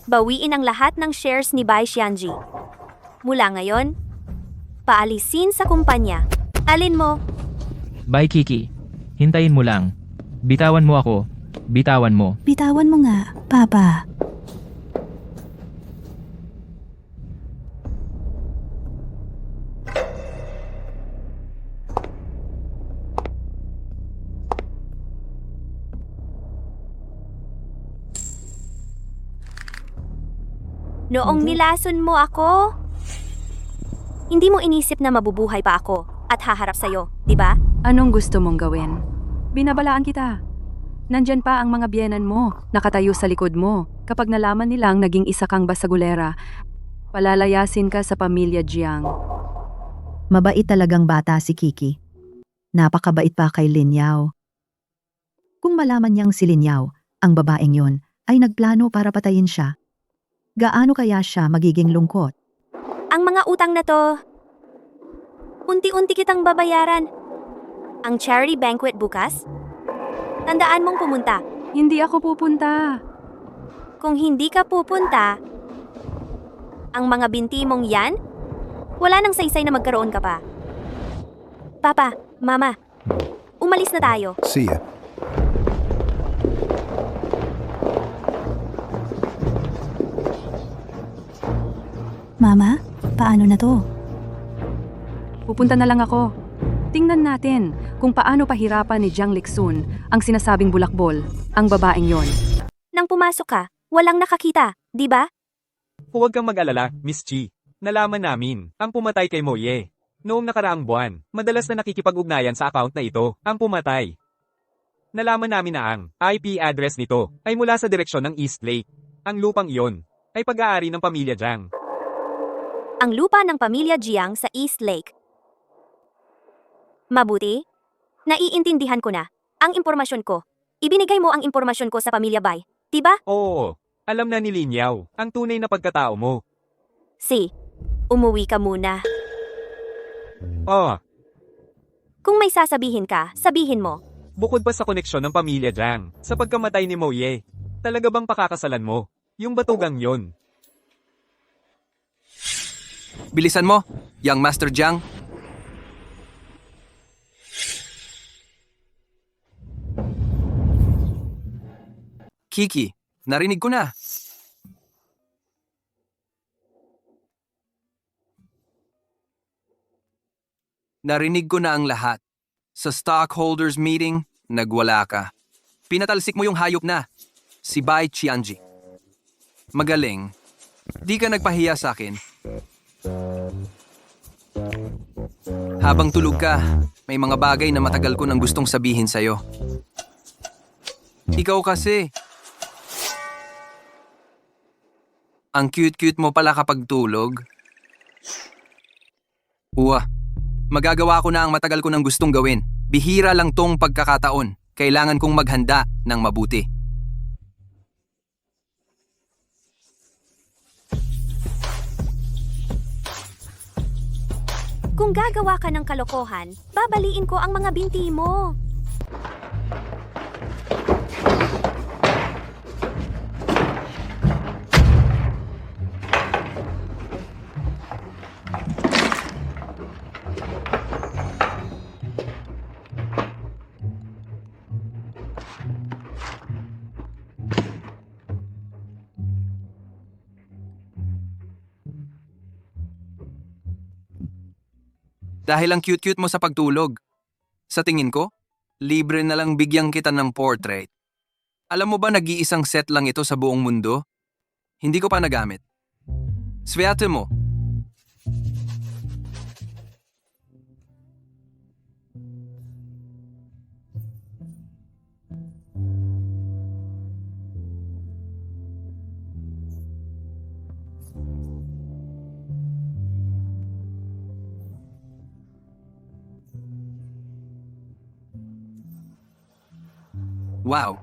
Bawiin ang lahat ng shares ni Bai Xianji. Mula ngayon, paalisin sa kumpanya. Alin mo? Bye Kiki. Hintayin mo lang. Bitawan mo ako. Bitawan mo. Bitawan mo nga, Papa. Noong nilason mo ako, hindi mo inisip na mabubuhay pa ako at haharap sa'yo, di ba? Anong gusto mong gawin? Binabalaan kita. Nandyan pa ang mga biyenan mo, nakatayo sa likod mo. Kapag nalaman nilang naging isa kang basagulera, palalayasin ka sa pamilya Jiang. Mabait talagang bata si Kiki. Napakabait pa kay Lin Yao. Kung malaman niyang si Lin Yao, ang babaeng yon, ay nagplano para patayin siya, gaano kaya siya magiging lungkot? Ang mga utang na to, unti-unti kitang babayaran. Ang charity banquet bukas, tandaan mong pumunta. Hindi ako pupunta. Kung hindi ka pupunta, ang mga binti mong yan, wala nang saysay na magkaroon ka pa. Papa, Mama, umalis na tayo. See ya. Mama, paano na to? Pupunta na lang ako. Tingnan natin, kung paano pahirapan ni Jiang Lixun ang sinasabing bulakbol, ang babaeng yon. Nang pumasok ka, walang nakakita, di ba? Huwag kang mag-alala, Miss Chi. Nalaman namin, ang pumatay kay Moye. Noong nakaraang buwan, madalas na nakikipag-ugnayan sa account na ito, ang pumatay. Nalaman namin na ang IP address nito ay mula sa direksyon ng East Lake. Ang lupang iyon ay pag-aari ng pamilya Jiang. Ang lupa ng pamilya Jiang sa East Lake. Mabuti? Naiintindihan ko na. Ang impormasyon ko. Ibinigay mo ang impormasyon ko sa pamilya Bai, diba? Oo, alam na ni Lin Yao ang tunay na pagkatao mo. Si, umuwi ka muna. Oh, Kung may sasabihin ka, sabihin mo. bukod pa sa koneksyon ng pamilya Jiang, sa pagkamatay ni Moye, talaga bang pakakasalan mo? Yung batugang yon. Bilisan mo, young Master Jiang. Kiki, narinig ko na. Narinig ko na ang lahat. Sa stockholders meeting, nagwala ka. Pinatalsik mo yung hayop na. Si Bai Qianji. Magaling. Di ka nagpahiya sa akin. Habang tulog ka, may mga bagay na matagal ko nang gustong sabihin sa'yo. Ikaw kasi. Ang cute-cute mo pala kapag tulog. Magagawa ko na ang matagal ko nang gustong gawin. Bihira lang tong pagkakataon. Kailangan kong maghanda ng mabuti. Kung gagawa ka ng kalokohan, babaliin ko ang mga binti mo. Dahil ang cute-cute mo sa pagtulog. Sa tingin ko, libre na lang bigyan kita ng portrait. Alam mo ba nag-iisang set lang ito sa buong mundo? Hindi ko pa nagamit. Swerte mo. Wow.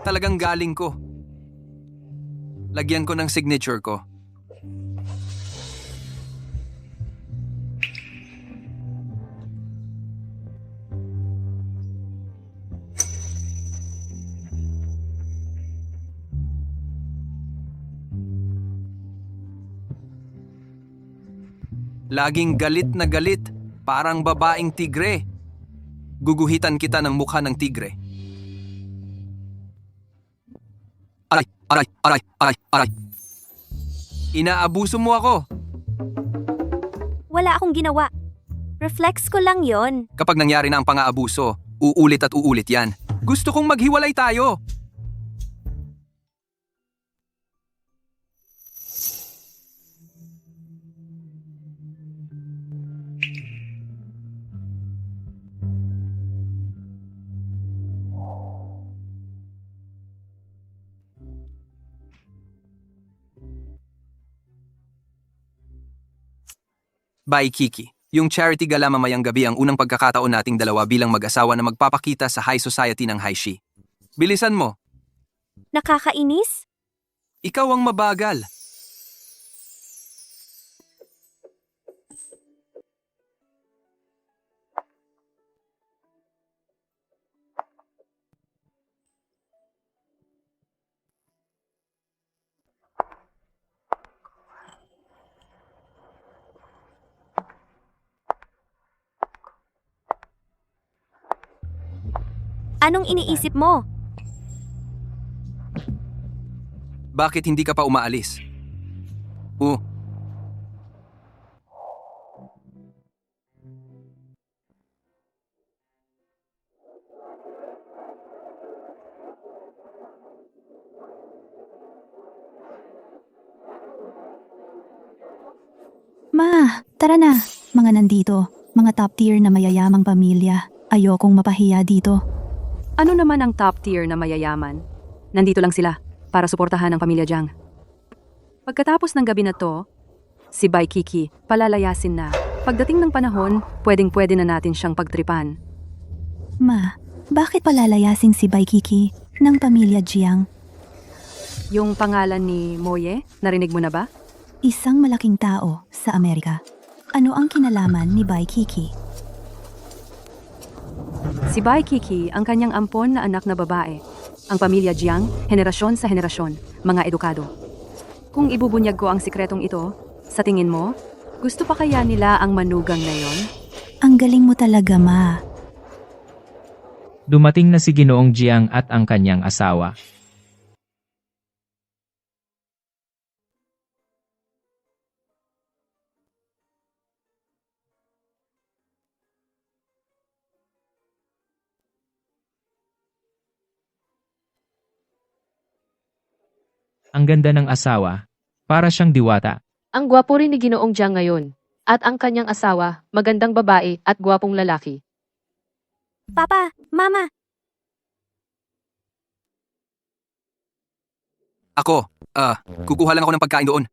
Talagang galing ko. Lagyan ko ng signature ko. Laging galit na galit, parang babaeng tigre. Guguhitan kita ng mukha ng tigre. Aray, aray, aray, aray, aray. Inaabuso mo ako. Wala akong ginawa. Reflex ko lang yon. Kapag nangyari na ang pang-aabuso, uulit at uulit yan. Gusto kong maghiwalay tayo. Bye, Kiki. Yung charity gala mamayang gabi ang unang pagkakataon nating dalawa bilang mag-asawa na magpapakita sa high society ng Haishi. Bilisan mo. Nakakainis? Ikaw ang mabagal. Anong iniisip mo? Bakit hindi ka pa umaalis? Tara na, mga nandito, mga top tier na mayayamang pamilya. Ayokong mapahiya dito. Ano naman ang top tier na mayayaman? Nandito lang sila para suportahan ang pamilya Jiang. Pagkatapos ng gabi na to, si Bai Kiki palalayasin na. Pagdating ng panahon, pwedeng-pwede na natin siyang pagtripan. Ma, bakit palalayasin si Bai Kiki ng pamilya Jiang? Yung pangalan ni Moye, narinig mo na ba? Isang malaking tao sa Amerika. Ano ang kinalaman ni Bai Kiki? Si Bai Kiki ang kanyang ampon na anak na babae. Ang pamilya Jiang, henerasyon sa henerasyon, mga edukado. Kung ibubunyag ko ang sikretong ito, sa tingin mo, gusto pa kaya nila ang manugang na yon? Ang galing mo talaga, Ma. Dumating na si Ginoong Jiang at ang kanyang asawa. Ang ganda ng asawa, para siyang diwata. Ang gwapo rin ni Ginoong Jiang ngayon. At ang kanyang asawa, magandang babae at gwapong lalaki. Papa, Mama, Ako, kukuha lang ako ng pagkain doon.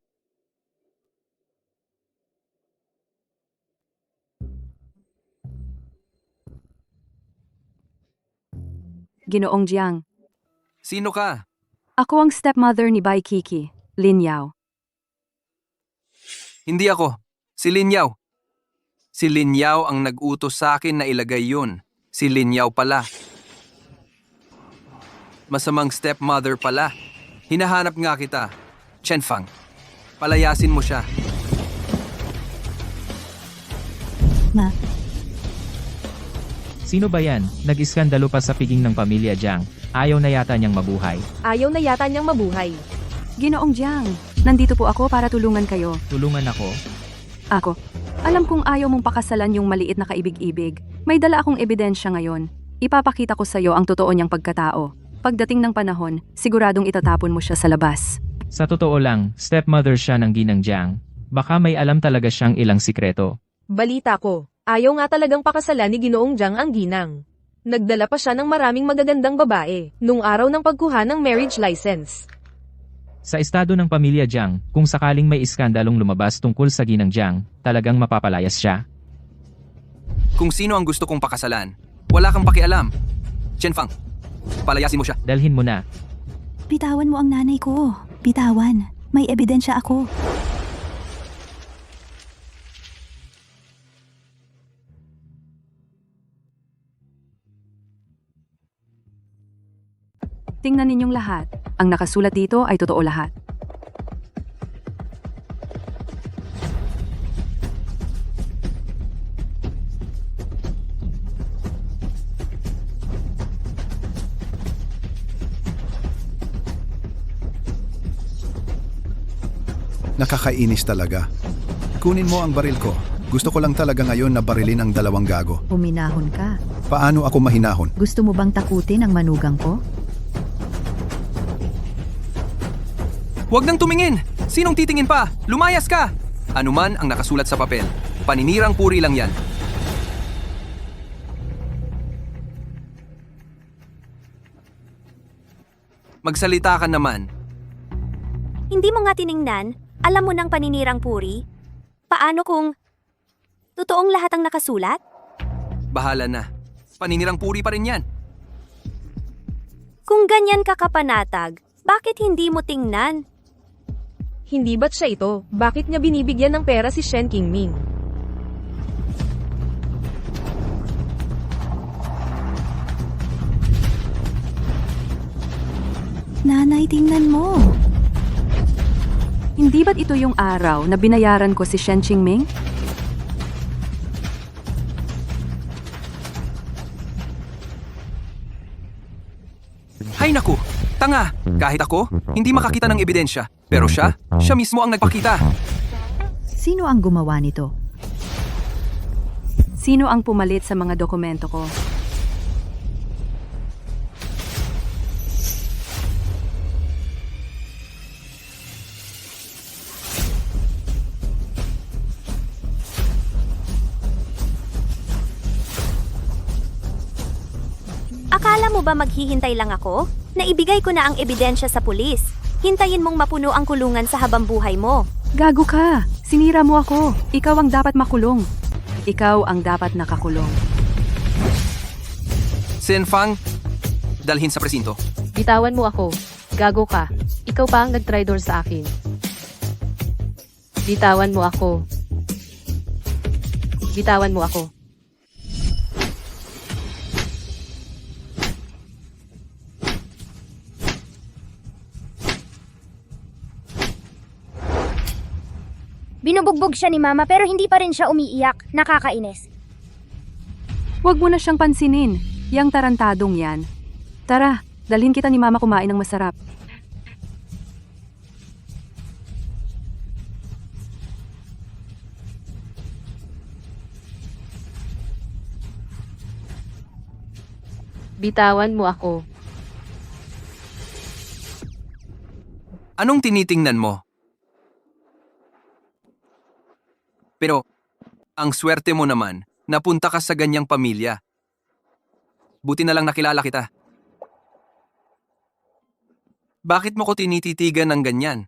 Ginoong Jiang. Sino ka? Ako ang stepmother ni Bai Kiki, Lin Yao. Hindi ako. Si Lin Yao. Si Lin Yao ang nag-utos sa akin na ilagay yun. Si Lin Yao pala. Masamang stepmother pala. Hinahanap nga kita. Chen Fang. Palayasin mo siya. Ma, Sino ba yan? Nag-iskandalo pa sa piging ng pamilya Jiang. Ayaw na yata niyang mabuhay. Ayaw na yata niyang mabuhay. Ginoong Jiang, nandito po ako para tulungan kayo. Tulungan ako. Ako, alam kong ayaw mong pakasalan yung maliit na kaibig-ibig. May dala akong ebidensya ngayon. Ipapakita ko sa'yo ang totoo niyang pagkatao. Pagdating ng panahon, siguradong itatapon mo siya sa labas. Sa totoo lang, stepmother siya ng Ginang Jiang. Baka may alam talaga siyang ilang sikreto. Balita ko, ayaw nga talagang pakasalan ni Ginoong Jiang ang ginang. Nagdala pa siya ng maraming magagandang babae nung araw ng pagkuha ng marriage license. Sa estado ng pamilya Jiang, kung sakaling may iskandalong lumabas tungkol sa Ginang Jiang, talagang mapapalayas siya. Kung sino ang gusto kong pakasalan, wala kang pakialam. Chen Fang, palayasin mo siya. Dalhin mo na. bitawan mo ang nanay ko. Bitawan. May ebidensya ako. Tingnan ninyong lahat. Ang nakasulat dito ay totoo lahat. Nakakainis talaga. Kunin mo ang baril ko. Gusto ko lang talaga ngayon na barilin ang dalawang gago. Huminahon ka. Paano ako mahinahon? Gusto mo bang takutin ang manugang ko? Huwag nang tumingin! Sinong titingin pa? Lumayas ka! Ano man ang nakasulat sa papel, paninirang puri lang yan. Magsalita ka naman. Hindi mo nga tiningnan? Alam mo ng paninirang puri? Paano kung totoong lahat ang nakasulat? Bahala na. Paninirang puri pa rin yan. Kung ganyan ka kapanatag, bakit hindi mo tingnan? Hindi ba't siya ito? Bakit niya binibigyan ng pera si Shen Qingming? Nanay, tingnan mo. Hindi ba't ito yung araw na binayaran ko si Shen Qingming? Hay naku! Tanga! Kahit ako, hindi makakita ng ebidensya. Pero siya mismo ang nagpakita. Sino ang gumawa nito? Sino ang pumalit sa mga dokumento ko? Akala mo ba maghihintay lang ako? Naibigay ko na ang ebidensya sa pulis. Hintayin mong mapuno ang kulungan sa habang buhay mo. Gago ka! Sinira mo ako! Ikaw ang dapat makulong. Ikaw ang dapat nakakulong. Senfang, dalhin sa presinto. Bitawan mo ako. Gago ka. Ikaw pa ang nag-traitor sa akin. Bitawan mo ako. Bitawan mo ako. Binubugbog siya ni Mama pero hindi pa rin siya umiiyak. Nakakainis. Huwag mo na siyang pansinin. Yang tarantadong yan. Tara, dalhin kita ni Mama kumain ng masarap. Bitawan mo ako. Anong tinitingnan mo? Pero, ang swerte mo naman, napunta ka sa ganyang pamilya. Buti na lang nakilala kita. Bakit mo ko tinititigan ng ganyan?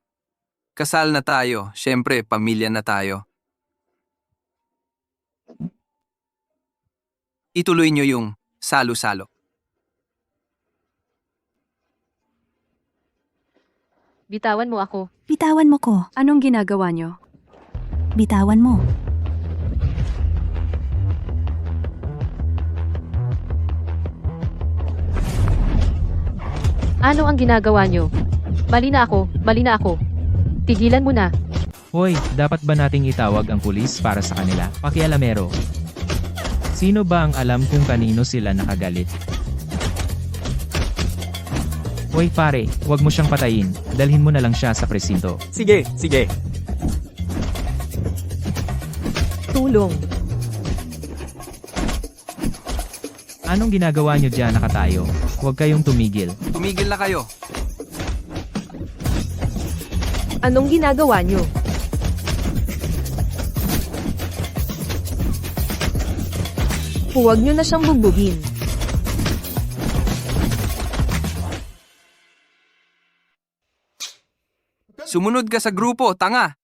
Kasal na tayo, syempre pamilya na tayo. Ituloy nyo yung salo-salo. Bitawan mo ako. Bitawan mo ko. Anong ginagawa niyo? Bitawan mo. Ano ang ginagawa niyo? Mali na ako. Mali na ako. Tigilan mo na. Hoy, dapat ba nating itawag ang pulis para sa kanila? Pakialamero. Sino ba ang alam kung kanino sila nakagalit? Hoy pare, wag mo siyang patayin. Dalhin mo na lang siya sa presinto. Sige, sige. Tulong. Anong ginagawa niyo diyan nakatayo? Huwag kayong tumigil. Tumigil na kayo. Anong ginagawa niyo? Huwag niyo na siyang bugbugin. Sumunod ka sa grupo, tanga!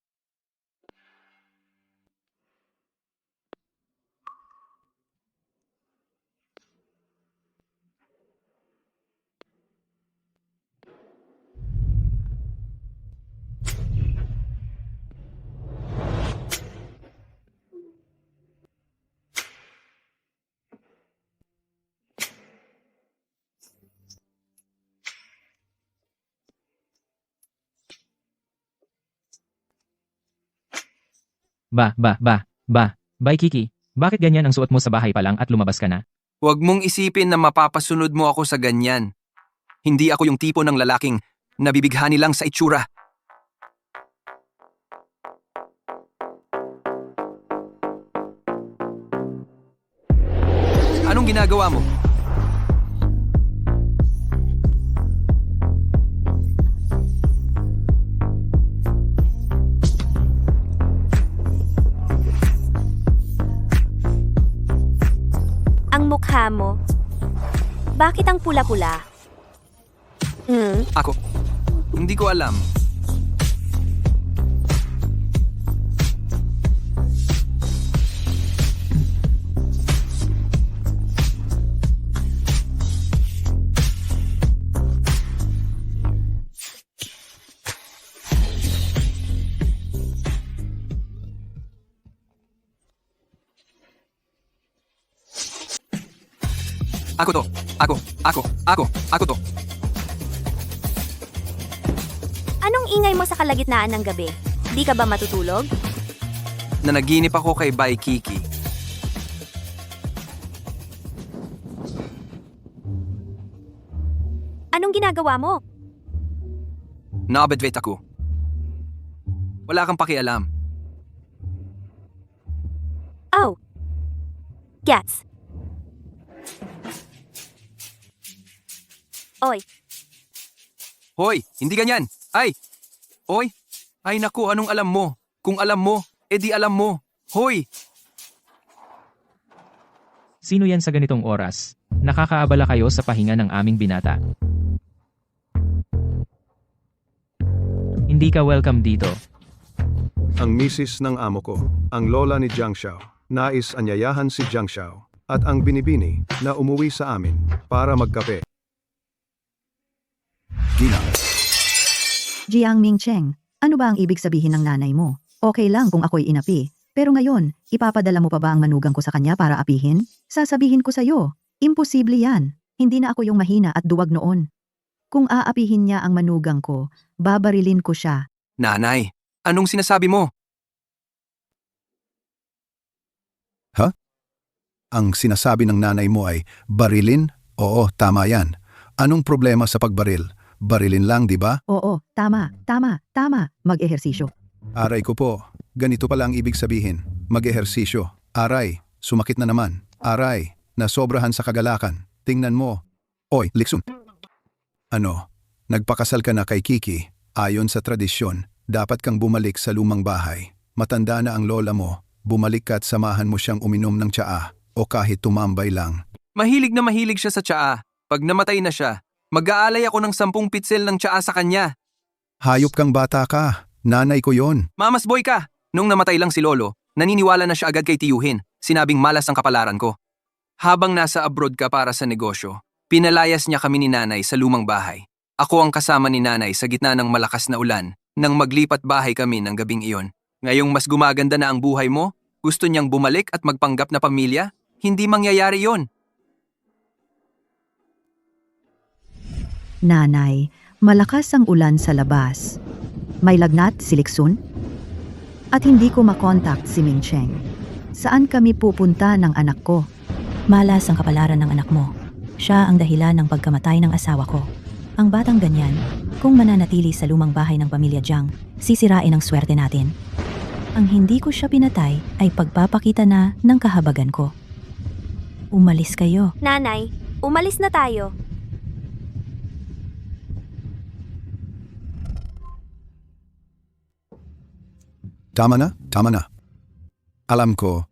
Bye Kiki. Bakit ganyan ang suot mo sa bahay pa lang at lumabas ka na? Huwag mong isipin na mapapasunod mo ako sa ganyan. Hindi ako yung tipo ng lalaking nabibighani lang sa itsura. Anong ginagawa mo? Ang mukha mo. Bakit ang pula-pula? Ako. Hindi ko alam. Ako to. Ako to. Anong ingay mo sa kalagitnaan ng gabi? Di ka ba matutulog? Nanaginip ako kay Bai Kiki. Anong ginagawa mo? Naabedwet ako. Wala kang pakialam. Oh. Gets. Oy, Hoy, hindi ganyan. Ay! Oy! Ay naku, anong alam mo? Kung alam mo, edi alam mo. Hoy! Sino yan sa ganitong oras? Nakakaabala kayo sa pahinga ng aming binata. Hindi ka welcome dito. Ang misis ng amo ko, ang lola ni Jiang Xiao, nais anyayahan si Jiang Xiao at ang binibini na umuwi sa amin para magkape. Ginang. Jiang Mingcheng, ano ba ang ibig sabihin ng nanay mo? Okay lang kung ako'y inapi. Pero ngayon, ipapadala mo pa ba ang manugang ko sa kanya para apihin? Sasabihin ko sa'yo, imposible yan. Hindi na ako yung mahina at duwag noon. Kung aapihin niya ang manugang ko, babarilin ko siya. Nanay, anong sinasabi mo? Ang sinasabi ng nanay mo ay barilin? Oo, tama yan. Anong problema sa pagbaril? Barilin lang, di ba? Oo, tama. Mag-ehersisyo. Aray ko po, ganito pala ang ibig sabihin. Mag-ehersisyo. Aray, sumakit na naman. Aray, nasobrahan sa kagalakan. Tingnan mo. Oy, Liksun. Ano, nagpakasal ka na kay Kiki. Ayon sa tradisyon, dapat kang bumalik sa lumang bahay. Matanda na ang lola mo. Bumalik ka at samahan mo siyang uminom ng tsaa o kahit tumambay lang. Mahilig na mahilig siya sa tsaa. Pag namatay na siya, mag-aalay ako ng 10 pitsel ng tsaa sa kanya. Hayop kang bata ka. Nanay ko yon. Mamas boy ka! Nung namatay lang si Lolo, naniniwala na siya agad kay tiyuhin. Sinabing malas ang kapalaran ko. Habang nasa abroad ka para sa negosyo, pinalayas niya kami ni nanay sa lumang bahay. Ako ang kasama ni nanay sa gitna ng malakas na ulan nang maglipat bahay kami ng gabing iyon. Ngayong mas gumaganda na ang buhay mo, gusto niyang bumalik at magpanggap na pamilya? Hindi mangyayari yon. Nanay, malakas ang ulan sa labas. May lagnat si Liksun? At hindi ko makontakt si Mingcheng. Saan kami pupunta ng anak ko? Malas ang kapalaran ng anak mo. Siya ang dahilan ng pagkamatay ng asawa ko. Ang batang ganyan, kung mananatili sa lumang bahay ng pamilya Jiang, sisirain ang swerte natin. Ang hindi ko siya pinatay ay pagpapakita na ng kahabagan ko. Umalis kayo. Nanay, umalis na tayo. Tama na. Alam ko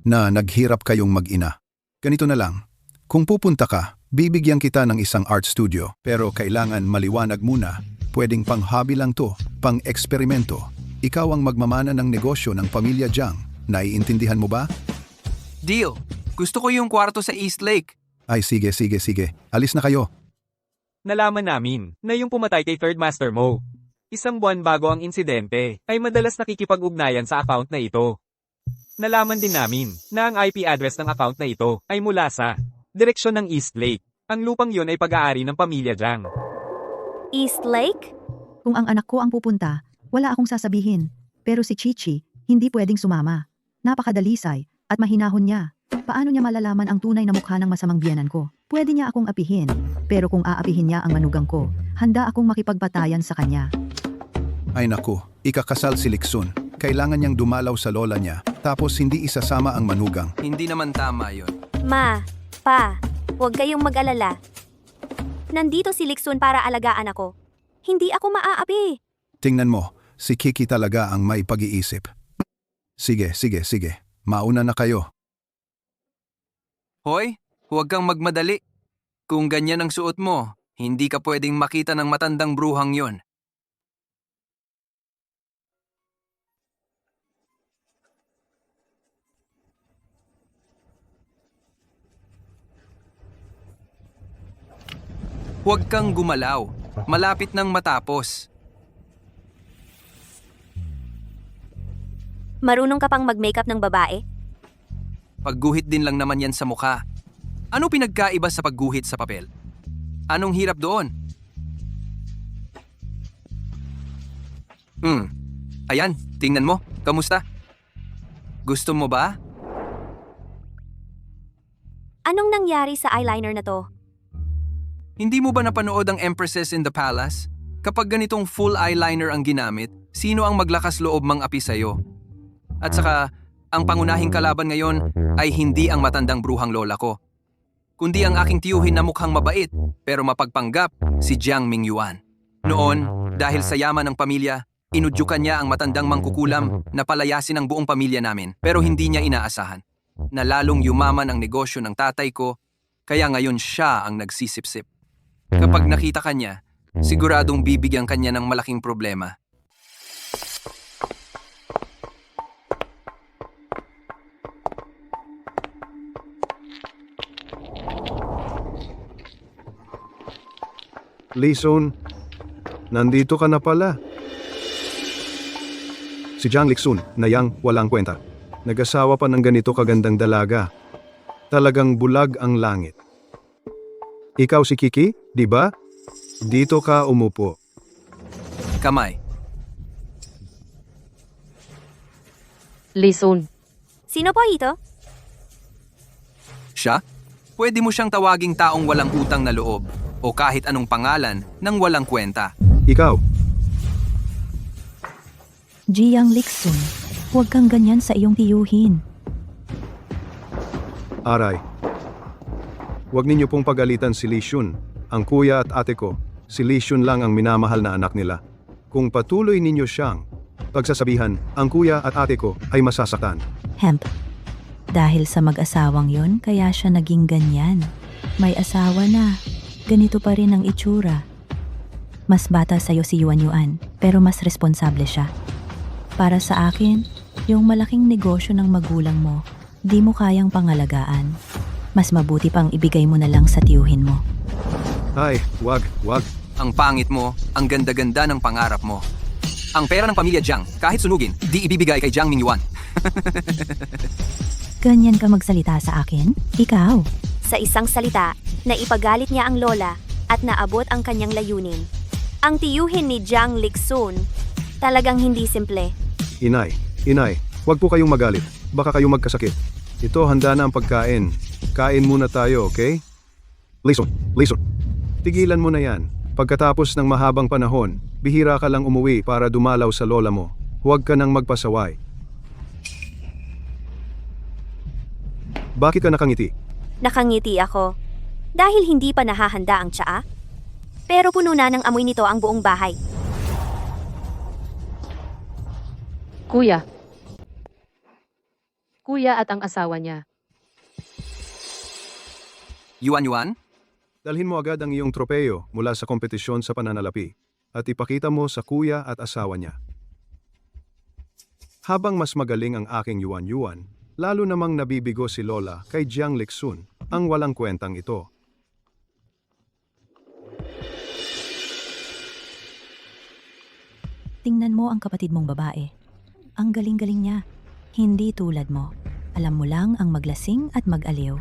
na naghirap kayong mag-ina. Ganito na lang. Kung pupunta ka, bibigyan kita ng isang art studio. Pero kailangan maliwanag muna. Pwedeng pang hobby lang to, pang eksperimento. Ikaw ang magmamana ng negosyo ng pamilya Jiang. Naiintindihan mo ba? Deal! Gusto ko yung kwarto sa East Lake. Ay sige. Alis na kayo. Nalaman namin na yung pumatay kay Third Master Mo, isang buwan bago ang insidente, ay madalas nakikipag-ugnayan sa account na ito. Nalaman din namin na ang IP address ng account na ito ay mula sa direksyon ng East Lake. Ang lupang yun ay pag-aari ng pamilya Jiang. East Lake? Kung ang anak ko ang pupunta, wala akong sasabihin. Pero si Chichi, hindi pwedeng sumama. Napakadalisay at mahinahon niya. Paano niya malalaman ang tunay na mukha ng masamang biyenan ko? Pwede niya akong apihin. Pero kung aapihin niya ang manugang ko, handa akong makipagpatayan sa kanya. Ay naku, ikakasal si Liksun. Kailangan niyang dumalaw sa lola niya, tapos hindi isasama ang manugang. Hindi naman tama yon. Ma, Pa, huwag kayong mag-alala. Nandito si Liksun para alagaan ako. Hindi ako maaapi. Tingnan mo, si Kiki talaga ang may pag-iisip. Sige. Mauna na kayo. Hoy, huwag kang magmadali. Kung ganyan ang suot mo, hindi ka pwedeng makita ng matandang bruhang yon. Huwag kang gumalaw. Malapit nang matapos. Marunong ka pang mag-makeup ng babae? Pagguhit din lang naman yan sa mukha. Ano pinagkaiba sa pagguhit sa papel? Anong hirap doon? Ayan, tingnan mo. Kamusta? Gusto mo ba? Anong nangyari sa eyeliner na to? Hindi mo ba napanood ang Empresses in the Palace? Kapag ganitong full eyeliner ang ginamit, sino ang maglakas loob mang api sa'yo? At saka, ang pangunahing kalaban ngayon ay hindi ang matandang bruhang lola ko, kundi ang aking tiyuhin na mukhang mabait pero mapagpanggap, si Jiang Mingyuan. Noon, dahil sa yaman ng pamilya, inudyukan niya ang matandang mangkukulam na palayasin ang buong pamilya namin pero hindi niya inaasahan na lalong yumaman ang negosyo ng tatay ko Kaya ngayon siya ang nagsisipsip. Kapag nakita ka niya, siguradong bibigyan kanya ng malaking problema. Lisun, nandito ka na pala. Si Jiang Lixun, na yang walang kwenta. Nag-asawa pa ng ganito kagandang dalaga. Talagang bulag ang langit. Ikaw si Kiki, di ba? Dito ka umupo. Kamay. Lisun. Sino po ito? Siya? Pwede mo siyang tawaging taong walang utang na loob o kahit anong pangalan ng walang kwenta. Ikaw, Jiang Lixun, huwag kang ganyan sa iyong tiyuhin. Aray. Huwag ninyo pong pagalitan si Li Shun, ang kuya at ate ko. Si Li Shun lang ang minamahal na anak nila. Kung patuloy ninyo siyang pagsasabihan, ang kuya at ate ko ay masasaktan. Hemp. Dahil sa mag-asawang yon, kaya siya naging ganyan. May asawa na. Ganito pa rin ang itsura. Mas bata sa'yo si Yuan Yuan, pero mas responsable siya. Para sa akin, yung malaking negosyo ng magulang mo, di mo kayang pangalagaan. Mas mabuti pang ibigay mo na lang sa tiyuhin mo. Ay, wag. Ang pangit mo, ang ganda-ganda ng pangarap mo. Ang pera ng pamilya Jiang, kahit sunugin, di ibibigay kay Jiang Mingyuan. Ganyan ka magsalita sa akin? Ikaw. Sa isang salita, naipagalit niya ang lola at naabot ang kanyang layunin. Ang tiyuhin ni Jiang Lixun, talagang hindi simple. Inay, huwag po kayong magalit. Baka kayong magkasakit. Ito, handa na ang pagkain. Kain muna tayo, okay? Listen. Tigilan mo na yan. Pagkatapos ng mahabang panahon, bihira ka lang umuwi para dumalaw sa lola mo. Huwag ka nang magpasaway. Bakit ka nakangiti? Nakangiti ako. Dahil hindi pa nahahanda ang tsaa. Pero puno na ng amoy nito ang buong bahay. Kuya. Kuya at ang asawa niya. Yuan? Dalhin mo agad ang iyong tropeyo mula sa kompetisyon sa pananalapi at ipakita mo sa kuya at asawa niya. Habang mas magaling ang aking Yuan, lalo namang nabibigo si Lola kay Jiang Lixun, ang walang kwentang ito. Tingnan mo ang kapatid mong babae. Ang galing-galing niya. Hindi tulad mo. Alam mo lang ang maglasing at mag-aliw.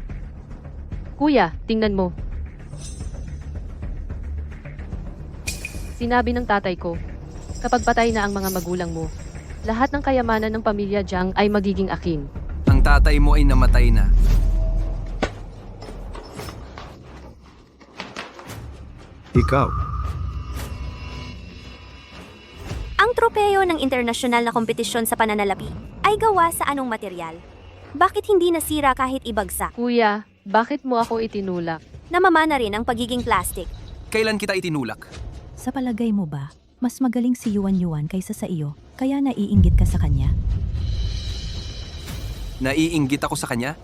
Kuya, tingnan mo. Sinabi ng tatay ko, kapag patay na ang mga magulang mo, lahat ng kayamanan ng pamilya Jiang ay magiging akin. Ang tatay mo ay namatay na. Ikaw, Ang tropeyo ng internasyonal na kompetisyon sa pananalapi ay gawa sa anong material? Bakit hindi nasira kahit ibagsak? Kuya, bakit mo ako itinulak? Namamana rin ang pagiging plastic. Kailan kita itinulak? Sa palagay mo ba, mas magaling si Yuan kaysa sa iyo, kaya naiinggit ka sa kanya? Naiinggit ako sa kanya?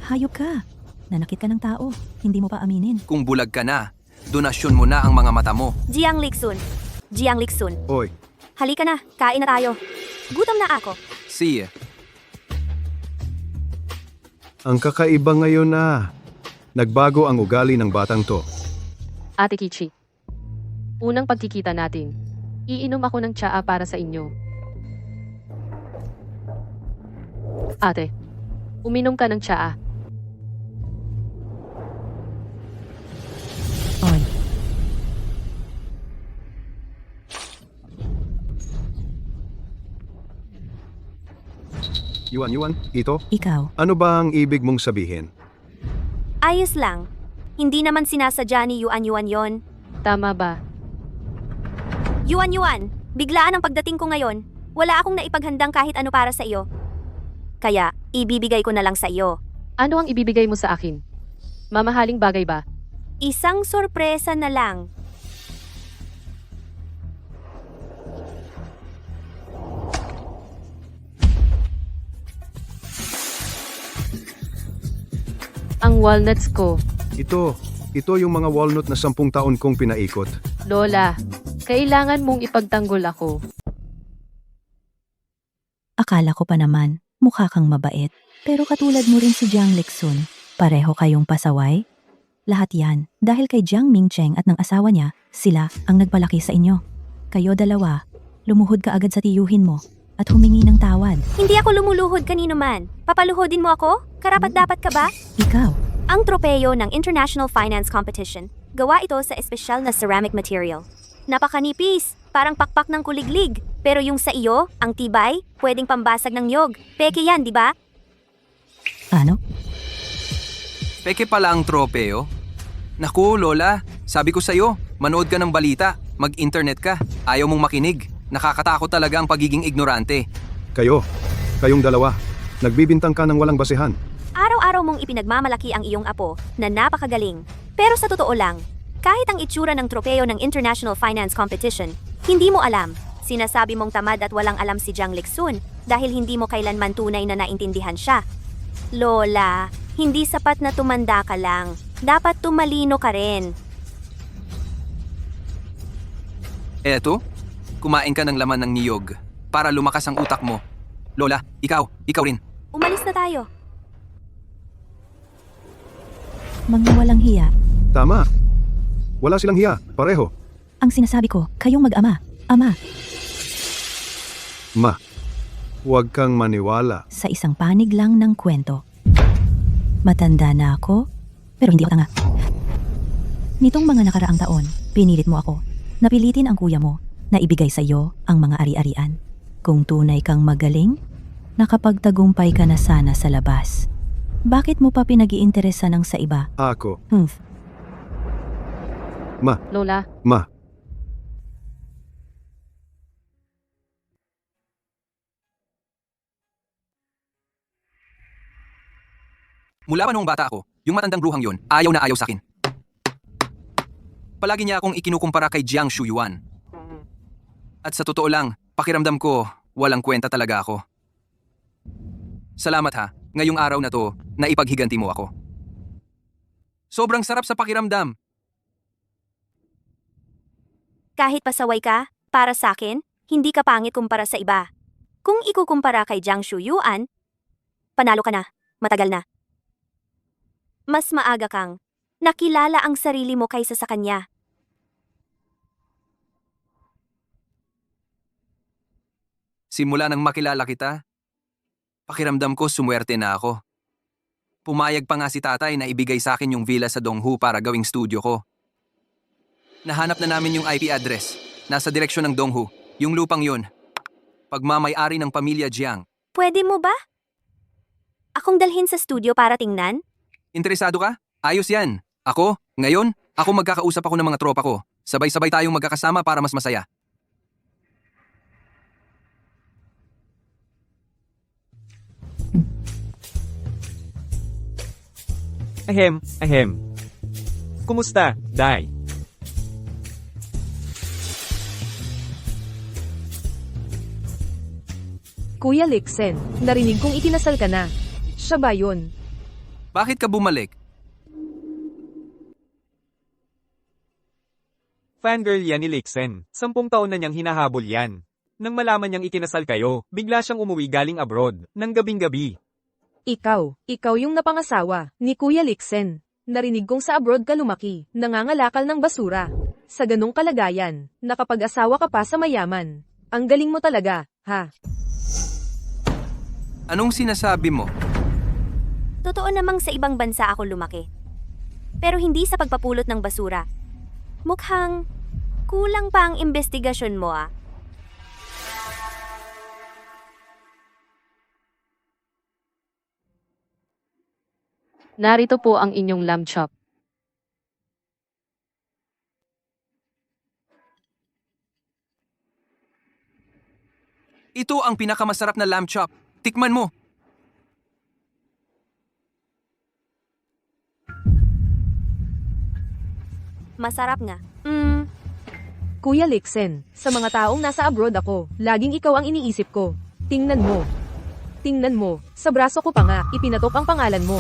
Hayop ka! Nanakit ka ng tao, hindi mo pa aminin. Kung bulag ka na, donasyon mo na ang mga mata mo. Jiang Lixun. oy, Halika na, kain na tayo. Gutom na ako. See ya. ang kakaiba ngayon na. Nagbago ang ugali ng batang to. Ate Kichi. Unang pagkikita natin. Iinom ako ng tsaa para sa inyo. Ate, uminom ka ng tsaa. Oy, Yuan, ito? ikaw. Ano ba ang ibig mong sabihin? Ayos lang. Hindi naman sinasadya ni Yuan yon. Tama ba? Yuan, biglaan ang pagdating ko ngayon. Wala akong naipaghandang kahit ano para sa iyo. Kaya, ibibigay ko na lang sa iyo. Ano ang ibibigay mo sa akin? Mamahaling bagay ba? Isang sorpresa na lang. Ang walnuts ko. Ito yung mga walnut na 10 taon kong pinaikot. Lola, kailangan mong ipagtanggol ako. Akala ko pa naman, mukha kang mabait. Pero katulad mo rin si Jiang Lixun, pareho kayong pasaway. Lahat yan dahil kay Jiang Mingcheng at ng asawa niya, sila ang nagpalaki sa inyo. Kayo dalawa, lumuhod ka agad sa tiyuhin mo at humingi ng tawad. Hindi ako lumuluhod kanino man. Papaluhodin mo ako? Karapat-dapat ka ba? Ikaw, Ang tropeyo ng International Finance Competition, gawa ito sa espesyal na ceramic material. Napakanipis, parang pakpak ng kuliglig. Pero yung sa iyo, ang tibay, pwedeng pambasag ng niyog. Peke yan, di ba? ano? Peke pala ang tropeo. Naku, Lola, sabi ko sa'yo, manood ka ng balita, mag-internet ka, ayaw mong makinig. Nakakatakot talaga ang pagiging ignorante. Kayong dalawa, nagbibintang ka ng walang basehan. Araw-araw mong ipinagmamalaki ang iyong apo na napakagaling. Pero sa totoo lang, kahit ang itsura ng tropeyo ng International Finance Competition, hindi mo alam. Sinasabi mong tamad at walang alam si Jiang Lixun dahil hindi mo kailanman tunay na naintindihan siya. Lola, hindi sapat na tumanda ka lang. Dapat tumalino ka rin. Eto, kumain ka ng laman ng niyog para lumakas ang utak mo. Lola, ikaw rin. Umalis na tayo. Mga walang hiya. Tama. Wala silang hiya, pareho. Ang sinasabi ko, kayong mag-ama. Ama, Ma, huwag kang maniwala. sa isang panig lang ng kwento. Matanda na ako, pero hindi ako tanga. Nitong mga nakaraang taon, pinilit mo ako. Napilitin ang kuya mo na ibigay sa iyo ang mga ari-arian. Kung tunay kang magaling, nakapagtagumpay ka na sana sa labas. Bakit mo pa pinag-iinteresa ng sa iba? Ako, Lola, Ma, Mula pa noong bata ako, yung matandang bruhang yun, ayaw na ayaw sa akin. Palagi niya akong ikinukumpara kay Jiang Shuyuan. At sa totoo lang, pakiramdam ko, walang kwenta talaga ako. Salamat ha, ngayong araw na to, naipaghiganti mo ako. Sobrang sarap sa pakiramdam. Kahit pasaway ka, para sa akin, hindi ka pangit kumpara sa iba. Kung ikukumpara kay Jiang Shuyuan, panalo ka na, matagal na. Mas maaga kang nakilala ang sarili mo kaysa sa kanya. Simula nang makilala kita, pakiramdam ko sumuwerte na ako. Pumayag pa nga si tatay na ibigay sa akin yung villa sa Donghu para gawing studio ko. Nahanap na namin yung IP address. Nasa direksyon ng Donghu. Yung lupang yun. Pagmamay-ari ng pamilya Jiang. Pwede mo ba? Akong dalhin sa studio para tingnan? Interesado ka? Ayos yan. Ngayon, ako magkakausap ako ng mga tropa ko. Sabay-sabay tayong magkakasama para mas masaya. Ahem. Kumusta, Day? Kuya Lixen, narinig kong ikinasal ka na. Siya ba yun? Bakit ka bumalik? Fangirl yan ni Lixen. 10 taon na niyang hinahabol yan. Nang malaman niyang ikinasal kayo, bigla siyang umuwi galing abroad, ng gabing-gabi. Ikaw yung napangasawa ni Kuya Lixen. Narinig kong sa abroad ka lumaki, nangangalakal ng basura. Sa ganong kalagayan, nakapag-asawa ka pa sa mayaman. Ang galing mo talaga, ha? Anong sinasabi mo? Totoo namang sa ibang bansa ako lumaki. Pero hindi sa pagpapulot ng basura. Mukhang kulang pa ang investigasyon mo ah. narito po ang inyong lamb chop. Ito ang pinakamasarap na lamb chop. Tikman mo. Masarap nga. Kuya Lixen, sa mga taong nasa abroad ako, laging ikaw ang iniisip ko. Tingnan mo, sa braso ko pa nga, ipinatok ang pangalan mo.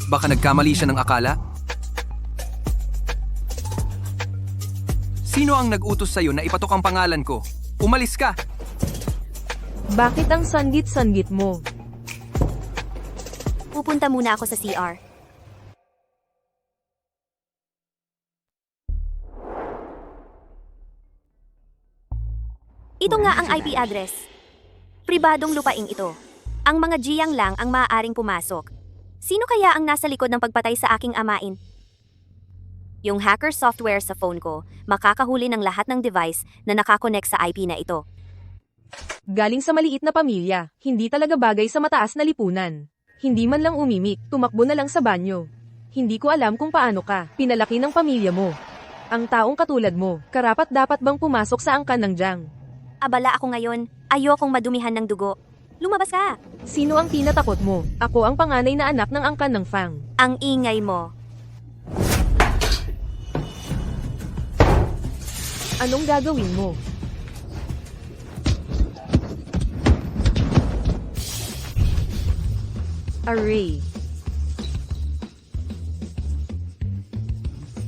Baka nagkamali siya ng akala? Sino ang nag-utos sa'yo na ipatok ang pangalan ko? Umalis ka! Bakit ang sanggit-sanggit mo? Pupunta muna ako sa CR. Ito nga ang IP address. Pribadong lupaing ito. Ang mga Jiang lang ang maaaring pumasok. Sino kaya ang nasa likod ng pagpatay sa aking amain? Yung hacker software sa phone ko, makakahuli ng lahat ng device na nakakonect sa IP na ito. Galing sa maliit na pamilya, hindi talaga bagay sa mataas na lipunan. Hindi man lang umimik, tumakbo na lang sa banyo. Hindi ko alam kung paano ka, pinalaki ng pamilya mo. Ang taong katulad mo, karapat dapat bang pumasok sa angkan ng Jiang? Abala ako ngayon, ayokong madumihan ng dugo. Lumabas ka! Sino ang tinatakot mo? Ako ang panganay na anak ng angkan ng Fang. Ang ingay mo. Anong gagawin mo? Array.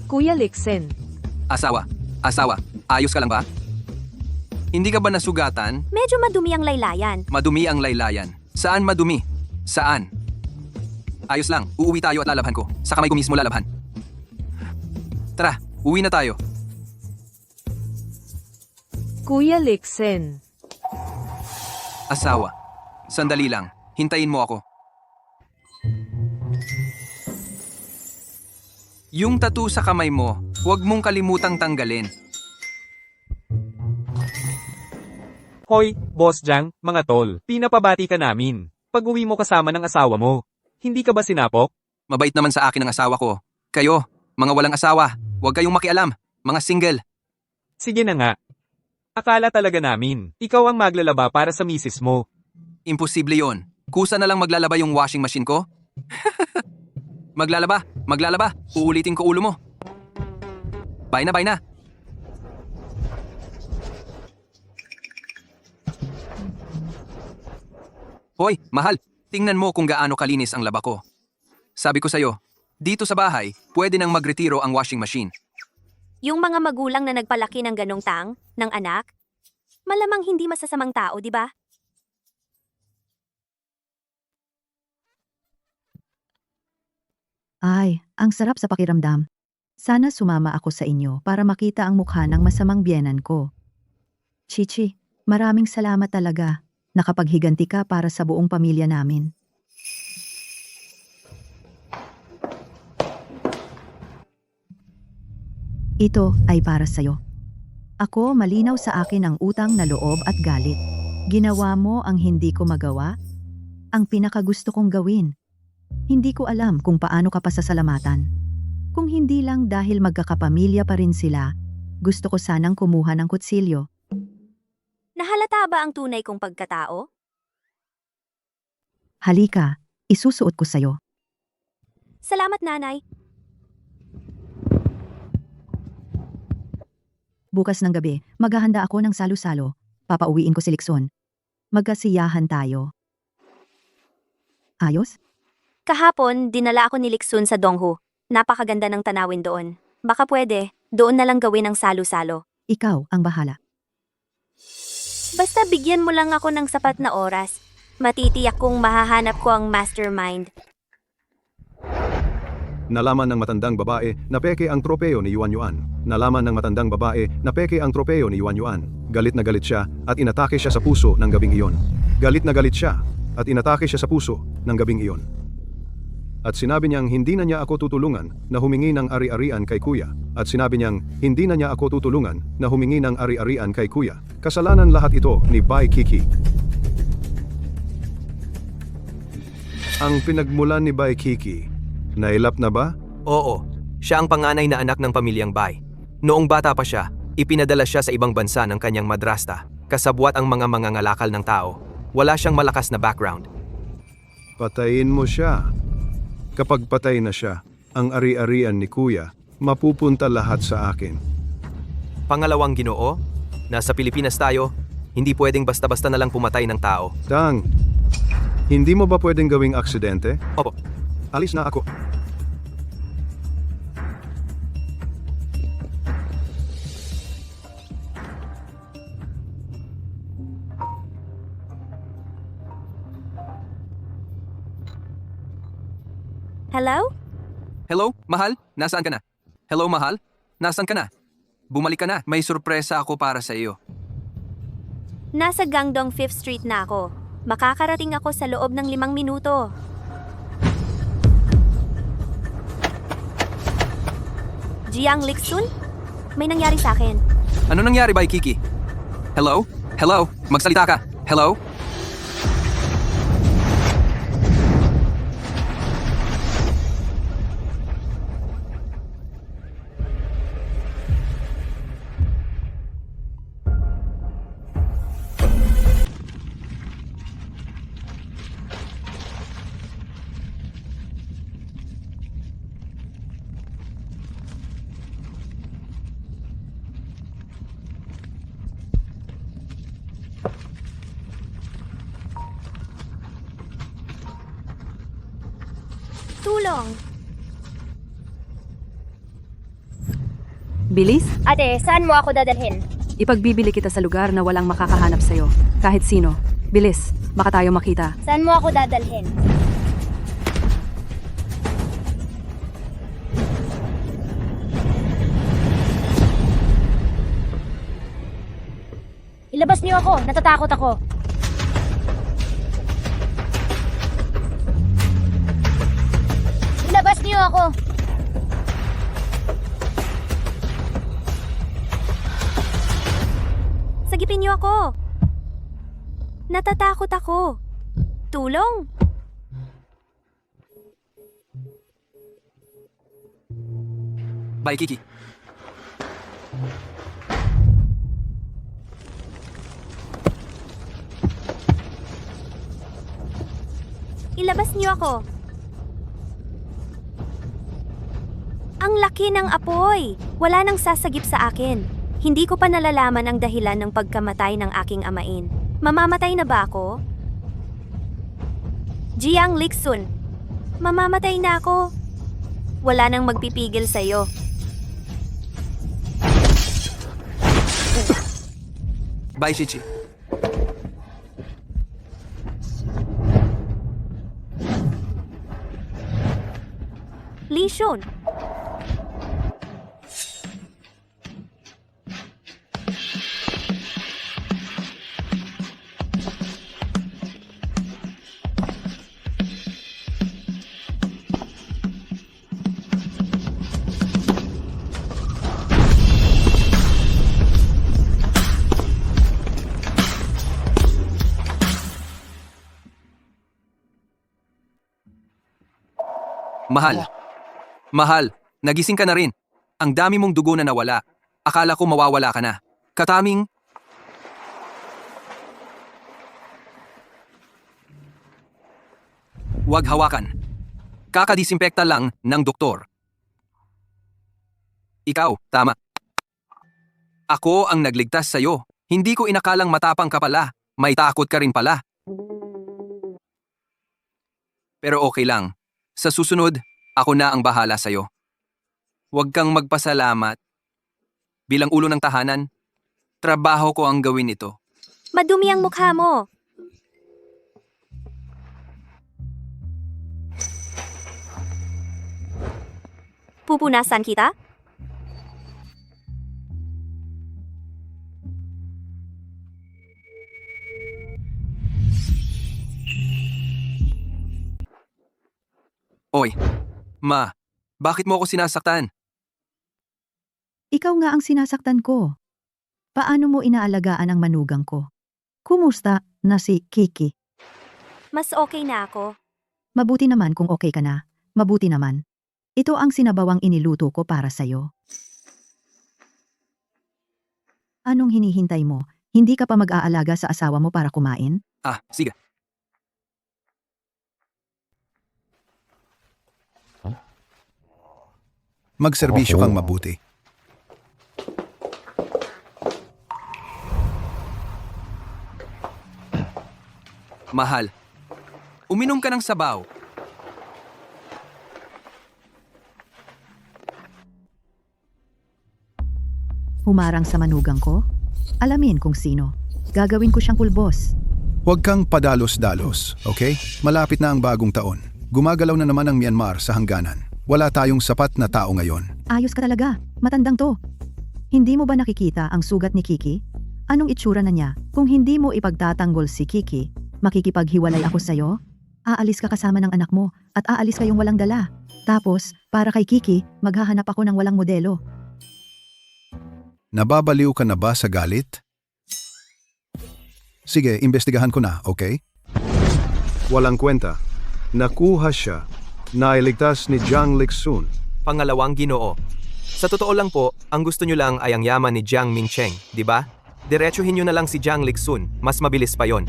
Kuya Lixen, Asawa, ayos ka lang ba? Hindi ka ba nasugatan? Medyo madumi ang laylayan. Madumi ang laylayan. Saan madumi? Saan? Ayos lang, uuwi tayo at lalabhan ko. Sa kamay ko mismo lalabhan. Tara, uwi na tayo. Kuya Lixen, Asawa, sandali lang. Hintayin mo ako. Yung tattoo sa kamay mo, huwag mong kalimutang tanggalin. Hoy, Boss Jiang, mga tol, pinapabati ka namin. Pag-uwi mo kasama ng asawa mo. Hindi ka ba sinapok? Mabait naman sa akin ang asawa ko. Kayo, mga walang asawa, huwag kayong makialam. Mga single. Sige na nga. Akala talaga namin, ikaw ang maglalaba para sa misis mo. Imposible yon. Kusa na lang maglalaba yung washing machine ko? Maglalaba. Uulitin ko ulo mo. Bye na. Hoy, mahal, tingnan mo kung gaano kalinis ang laba ko. Sabi ko sa'yo, dito sa bahay, pwede nang magretiro ang washing machine. Yung mga magulang na nagpalaki ng ganong tang, ng anak, malamang hindi masasamang tao, di ba? Ay, ang sarap sa pakiramdam. Sana sumama ako sa inyo para makita ang mukha ng masamang biyenan ko. Chichi, maraming salamat talaga. Nakapaghiganti ka para sa buong pamilya namin. Ito ay para sa'yo. Ako, malinaw sa akin ang utang na loob at galit. Ginawa mo ang hindi ko magawa? Ang pinakagusto kong gawin. Hindi ko alam kung paano ka pasasalamatan. Kung hindi lang dahil magkakapamilya pa rin sila, gusto ko sanang kumuha ng kutsilyo. Nahalata ba ang tunay kong pagkatao? Halika, isusuot ko sa'yo. Salamat, nanay. Bukas ng gabi, maghahanda ako ng salo-salo. Papauwiin ko si Lixon. Magkasiyahan tayo. Ayos? Kahapon, dinala ako ni Lixun sa Donghu. Napakaganda ng tanawin doon. Baka pwede, doon na lang gawin ang salo-salo. Ikaw ang bahala. Basta bigyan mo lang ako ng sapat na oras. Matitiyak kong mahahanap ko ang mastermind. Nalaman ng matandang babae na peke ang tropeo ni Yuan Yuan. Nalaman ng matandang babae na peke ang tropeo ni Yuan Yuan. Galit na galit siya at inatake siya sa puso ng gabing iyon. Galit na galit siya at inatake siya sa puso ng gabing iyon. At sinabi niyang hindi na niya ako tutulungan na humingi ng ari-arian kay kuya. At sinabi niyang hindi na niya ako tutulungan na humingi ng ari-arian kay kuya. Kasalanan lahat ito ni Bai Kiki. Ang pinagmulan ni Bai Kiki, nailap na ba? Oo, siya ang panganay na anak ng pamilyang Bai. Noong bata pa siya, ipinadala siya sa ibang bansa ng kanyang madrasta, kasabwat ang mga mangangalakal ng tao. Wala siyang malakas na background. Patayin mo siya. Kapag patay na siya, ang ari-arian ni kuya, mapupunta lahat sa akin. Pangalawang Ginoo, nasa Pilipinas tayo, hindi pwedeng basta-basta na lang pumatay ng tao. Tang, hindi mo ba pwedeng gawing aksidente? Opo, Alis na ako. Hello? Hello, mahal? Nasaan ka na? Hello, mahal? Nasaan ka na? Bumalik ka na. May sorpresa ako para sa iyo. Nasa Gangdong 5th Street na ako. Makakarating ako sa loob ng 5 minuto. Jiang Lixun? May nangyari sa akin. Ano nangyari ba, Kiki? Hello? Hello? Magsalita ka. Hello? Tulong! Bilis, Ate, saan mo ako dadalhin? ipagbibili kita sa lugar na walang makakahanap sa'yo. Kahit sino. Bilis, baka tayo makita. Saan mo ako dadalhin? Ilabas niyo ako, natatakot ako. Ilabas niyo ako. Sagipin niyo ako. Natatakot ako. Tulong! Bye, Kiki. Ilabas niyo ako. Ang laki ng apoy. Wala nang sasagip sa akin. Hindi ko pa nalalaman ang dahilan ng pagkamatay ng aking amain. Mamamatay na ba ako? Jiang Lixun, mamamatay na ako. Wala nang magpipigil sa'yo. Bye, Chichi. Li Shun, Mahal. Mahal, nagising ka na rin. Ang dami mong dugo na nawala. Akala ko mawawala ka na. Kataming... Huwag hawakan. Kakadisimpekta lang ng doktor. Ikaw, tama. Ako ang nagligtas sa'yo. Hindi ko inakalang matapang ka pala. May takot ka rin pala. Pero okay lang. Sa susunod, ako na ang bahala sa'yo. Huwag kang magpasalamat. Bilang ulo ng tahanan, trabaho ko ang gawin ito. madumi ang mukha mo. Pupunasan kita? Oy, ma, bakit mo ako sinasaktan? Ikaw nga ang sinasaktan ko. Paano mo inaalagaan ang manugang ko? Kumusta na si Kiki? Mas okay na ako. Mabuti naman kung okay ka na. Mabuti naman. Ito ang sinabawang iniluto ko para sa'yo. Anong hinihintay mo? Hindi ka pa mag-aalaga sa asawa mo para kumain? Ah, sige. Magserbisyo kang mabuti. Mahal, uminom ka ng sabaw. Humarang sa manugang ko? Alamin kung sino. Gagawin ko siyang pulbos. Huwag kang padalos-dalos, okay? Malapit na ang bagong taon. Gumagalaw na naman ang Myanmar sa hangganan. Wala tayong sapat na tao ngayon. Ayos ka talaga. Matandang to. Hindi mo ba nakikita ang sugat ni Kiki? Anong itsura na niya? Kung hindi mo ipagtatanggol si Kiki, makikipaghiwalay ako sa'yo? Aalis ka kasama ng anak mo at aalis kayong walang dala. Tapos, para kay Kiki, maghahanap ako ng walang modelo. Nababaliw ka na ba sa galit? Sige, imbestigahan ko na, okay? Walang kwenta. Nakuha siya. Nailigtas ni Jiang Lixun. Pangalawang Ginoo. Sa totoo lang po, ang gusto nyo lang ay ang yaman ni Jiang Mingcheng, di ba? Diretsuhin nyo na lang si Jiang Lixun, mas mabilis pa yon.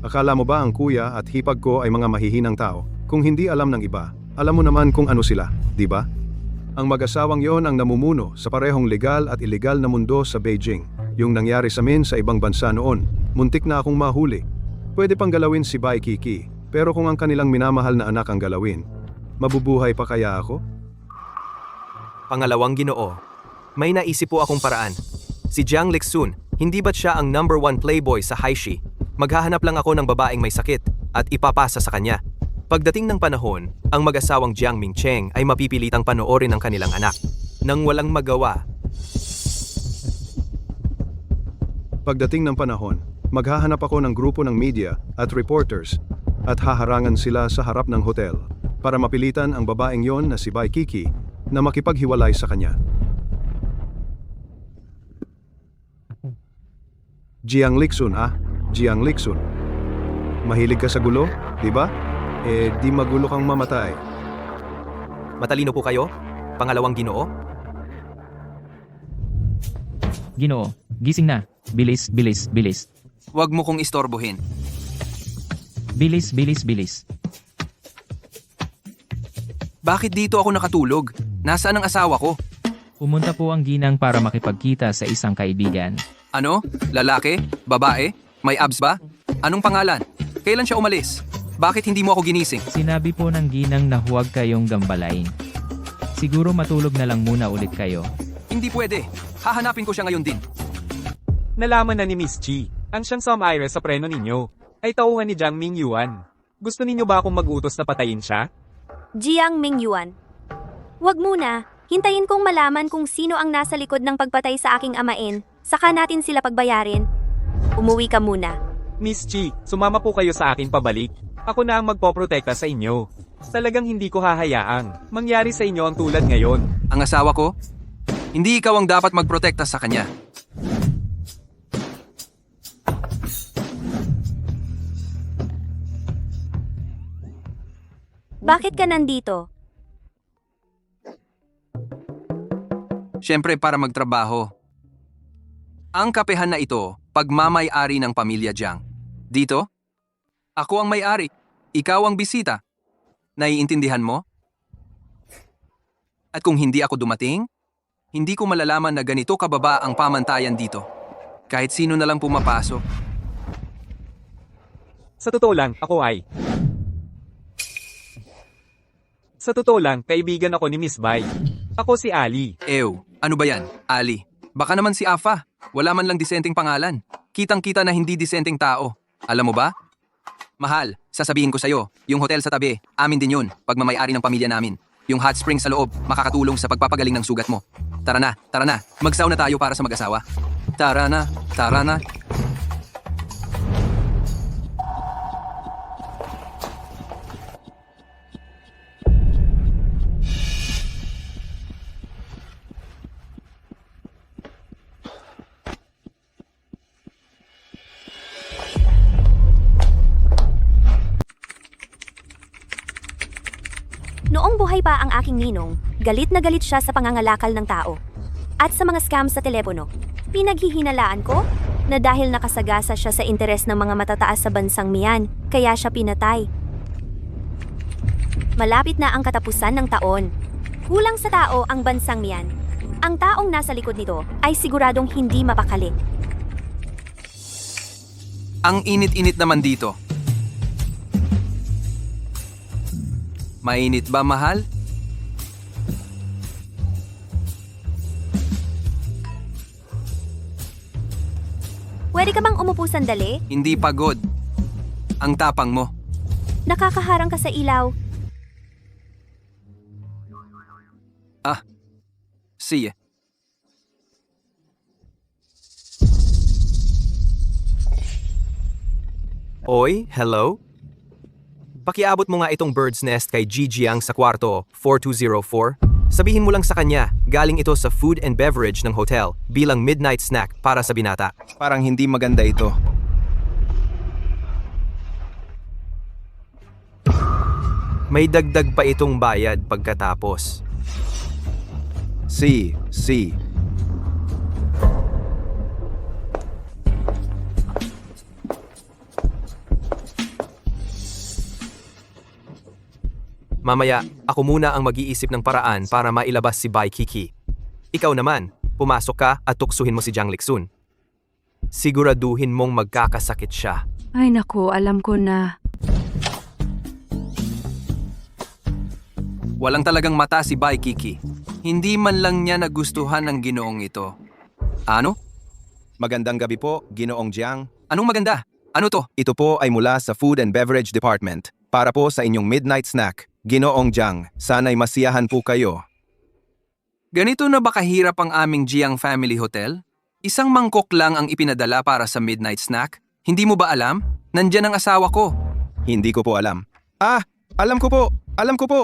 Akala mo ba ang kuya at hipag ko ay mga mahihinang tao? Kung hindi alam ng iba, alam mo naman kung ano sila, di ba? Ang mag-asawang yon ang namumuno sa parehong legal at ilegal na mundo sa Beijing. Yung nangyari sa amin sa ibang bansa noon, muntik na akong mahuli. Pwede pang galawin si Bai Kiki, pero kung ang kanilang minamahal na anak ang galawin, mabubuhay pa kaya ako? Pangalawang Ginoo. May naisip po akong paraan. Si Jiang Lixun, hindi ba't siya ang #1 playboy sa Haishi? Maghahanap lang ako ng babaeng may sakit at ipapasa sa kanya. Pagdating ng panahon, ang mag-asawang Jiang Mingcheng ay mapipilitang panoorin ng kanilang anak. Nang walang magawa, Pagdating ng panahon, maghahanap ako ng grupo ng media at reporters at haharangan sila sa harap ng hotel para mapilitan ang babaeng yon na si Bai Kiki na makipaghiwalay sa kanya. Jiang Lixun Jiang Lixun. Mahilig ka sa gulo, di ba? Di magulo kang mamatay. matalino po kayo? Pangalawang Ginoo? Ginoo, gising na. Bilis, bilis, bilis. Huwag mo kong istorbohin. Bilis, bilis, bilis. Bakit dito ako nakatulog? Nasaan ang asawa ko? Pumunta po ang ginang para makipagkita sa isang kaibigan. Ano? Lalaki? Babae? May abs ba? Anong pangalan? Kailan siya umalis? Bakit hindi mo ako ginising? Sinabi po ng ginang na huwag kayong gambalain. Siguro matulog na lang muna ulit kayo. Hindi pwede. Hahanapin ko siya ngayon din. Nalaman na ni Miss Chi, ang siyang Somaire sa preno ninyo, ay tauhan ni Jiang Mingyuan. Gusto ninyo ba akong mag-utos na patayin siya? Jiang Mingyuan. Huwag muna. Hintayin kong malaman kung sino ang nasa likod ng pagpatay sa aking amain. Saka natin sila pagbayarin. Umuwi ka muna. Miss Chi, sumama po kayo sa akin pabalik. Ako na ang magpoprotekta sa inyo. Talagang hindi ko hahayaang mangyari sa inyo ang tulad ngayon. Ang asawa ko? Hindi ikaw ang dapat magprotekta sa kanya. Bakit ka nandito? Siyempre para magtrabaho. Ang kapehan na ito, pagmamay-ari ng pamilya Jiang. Dito? Ako ang may-ari. Ikaw ang bisita. Naiintindihan mo? At kung hindi ako dumating, hindi ko malalaman na ganito kababa ang pamantayan dito. Kahit sino na lang pumapasok. Sa totoo lang, ako ay... Sa totoo lang, kaibigan ako ni Miss Bai. Ako si Ali. Ew, ano ba yan? Ali. Baka naman si Afa. Wala man lang disenteng pangalan. Kitang-kita na hindi disenteng tao. Alam mo ba? Mahal, sasabihin ko sa'yo, yung hotel sa tabi, amin din yun, pagmamayari ng pamilya namin. Yung hot spring sa loob, makakatulong sa pagpapagaling ng sugat mo. Tara na, magsauna tayo para sa mag-asawa. Tara na. Noong buhay pa ang aking ninong, galit na galit siya sa pangangalakal ng tao. At sa mga scam sa telepono. Pinaghihinalaan ko na dahil nakasagasa siya sa interes ng mga matataas sa bansang Mian, kaya siya pinatay. Malapit na ang katapusan ng taon. Kulang sa tao ang bansang Mian. Ang taong nasa likod nito ay siguradong hindi mapakali. Ang init-init naman dito. Mainit ba, mahal? Pwede ka bang umupo sandali? Hindi pagod. Ang tapang mo. Nakakaharang ka sa ilaw. See ya. Oy, hello? Pakiabot mo nga itong bird's nest kay Gigiang sa kwarto 4204. Sabihin mo lang sa kanya, galing ito sa food and beverage ng hotel bilang midnight snack para sa binata. Parang hindi maganda ito. May dagdag pa itong bayad pagkatapos. Si. Mamaya, ako muna ang mag-iisip ng paraan para mailabas si Bai Kiki. Ikaw naman, pumasok ka at tuksuhin mo si Jiang Lixun. Siguraduhin mong magkakasakit siya. Ay nako, alam ko na. Walang talagang mata si Bai Kiki. Hindi man lang niya nagustuhan ng ginoong ito. Ano? Magandang gabi po, Ginoong Jiang. Anong maganda? Ano to? Ito po ay mula sa Food and Beverage Department. Para po sa inyong midnight snack. Ginoong Jiang, sana'y masiyahan po kayo. Ganito na ba kahirap ang aming Jiang Family Hotel? Isang mangkok lang ang ipinadala para sa midnight snack? Hindi mo ba alam? Nandyan ang asawa ko. Hindi ko po alam. Alam ko po.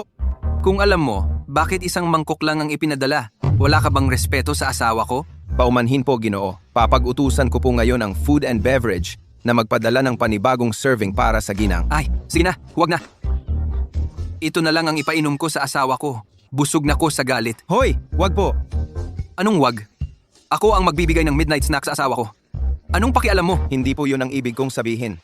Kung alam mo, bakit isang mangkok lang ang ipinadala? Wala ka bang respeto sa asawa ko? Paumanhin po, Ginoo. Papag-utusan ko po ngayon ang Food and Beverage na magpadala ng panibagong serving para sa ginang. Ay, sige na, huwag na. Ito na lang ang ipainom ko sa asawa ko. Busog na ko sa galit. Hoy, wag po. Anong wag? Ako ang magbibigay ng midnight snack sa asawa ko. Anong pakialam mo? Hindi po yun ang ibig kong sabihin.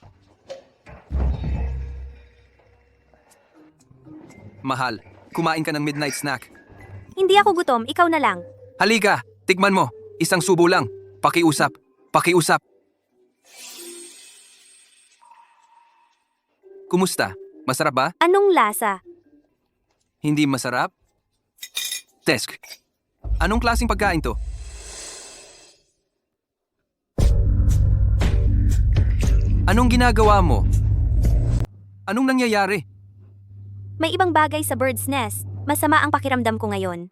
Mahal, kumain ka ng midnight snack. Hindi ako gutom, ikaw na lang. Halika, tikman mo. Isang subo lang. Pakiusap. Kumusta? Masarap ba? Anong lasa? Hindi masarap? Tesk. Anong klaseng pagkain to? Anong ginagawa mo? Anong nangyayari? May ibang bagay sa bird's nest. Masama ang pakiramdam ko ngayon.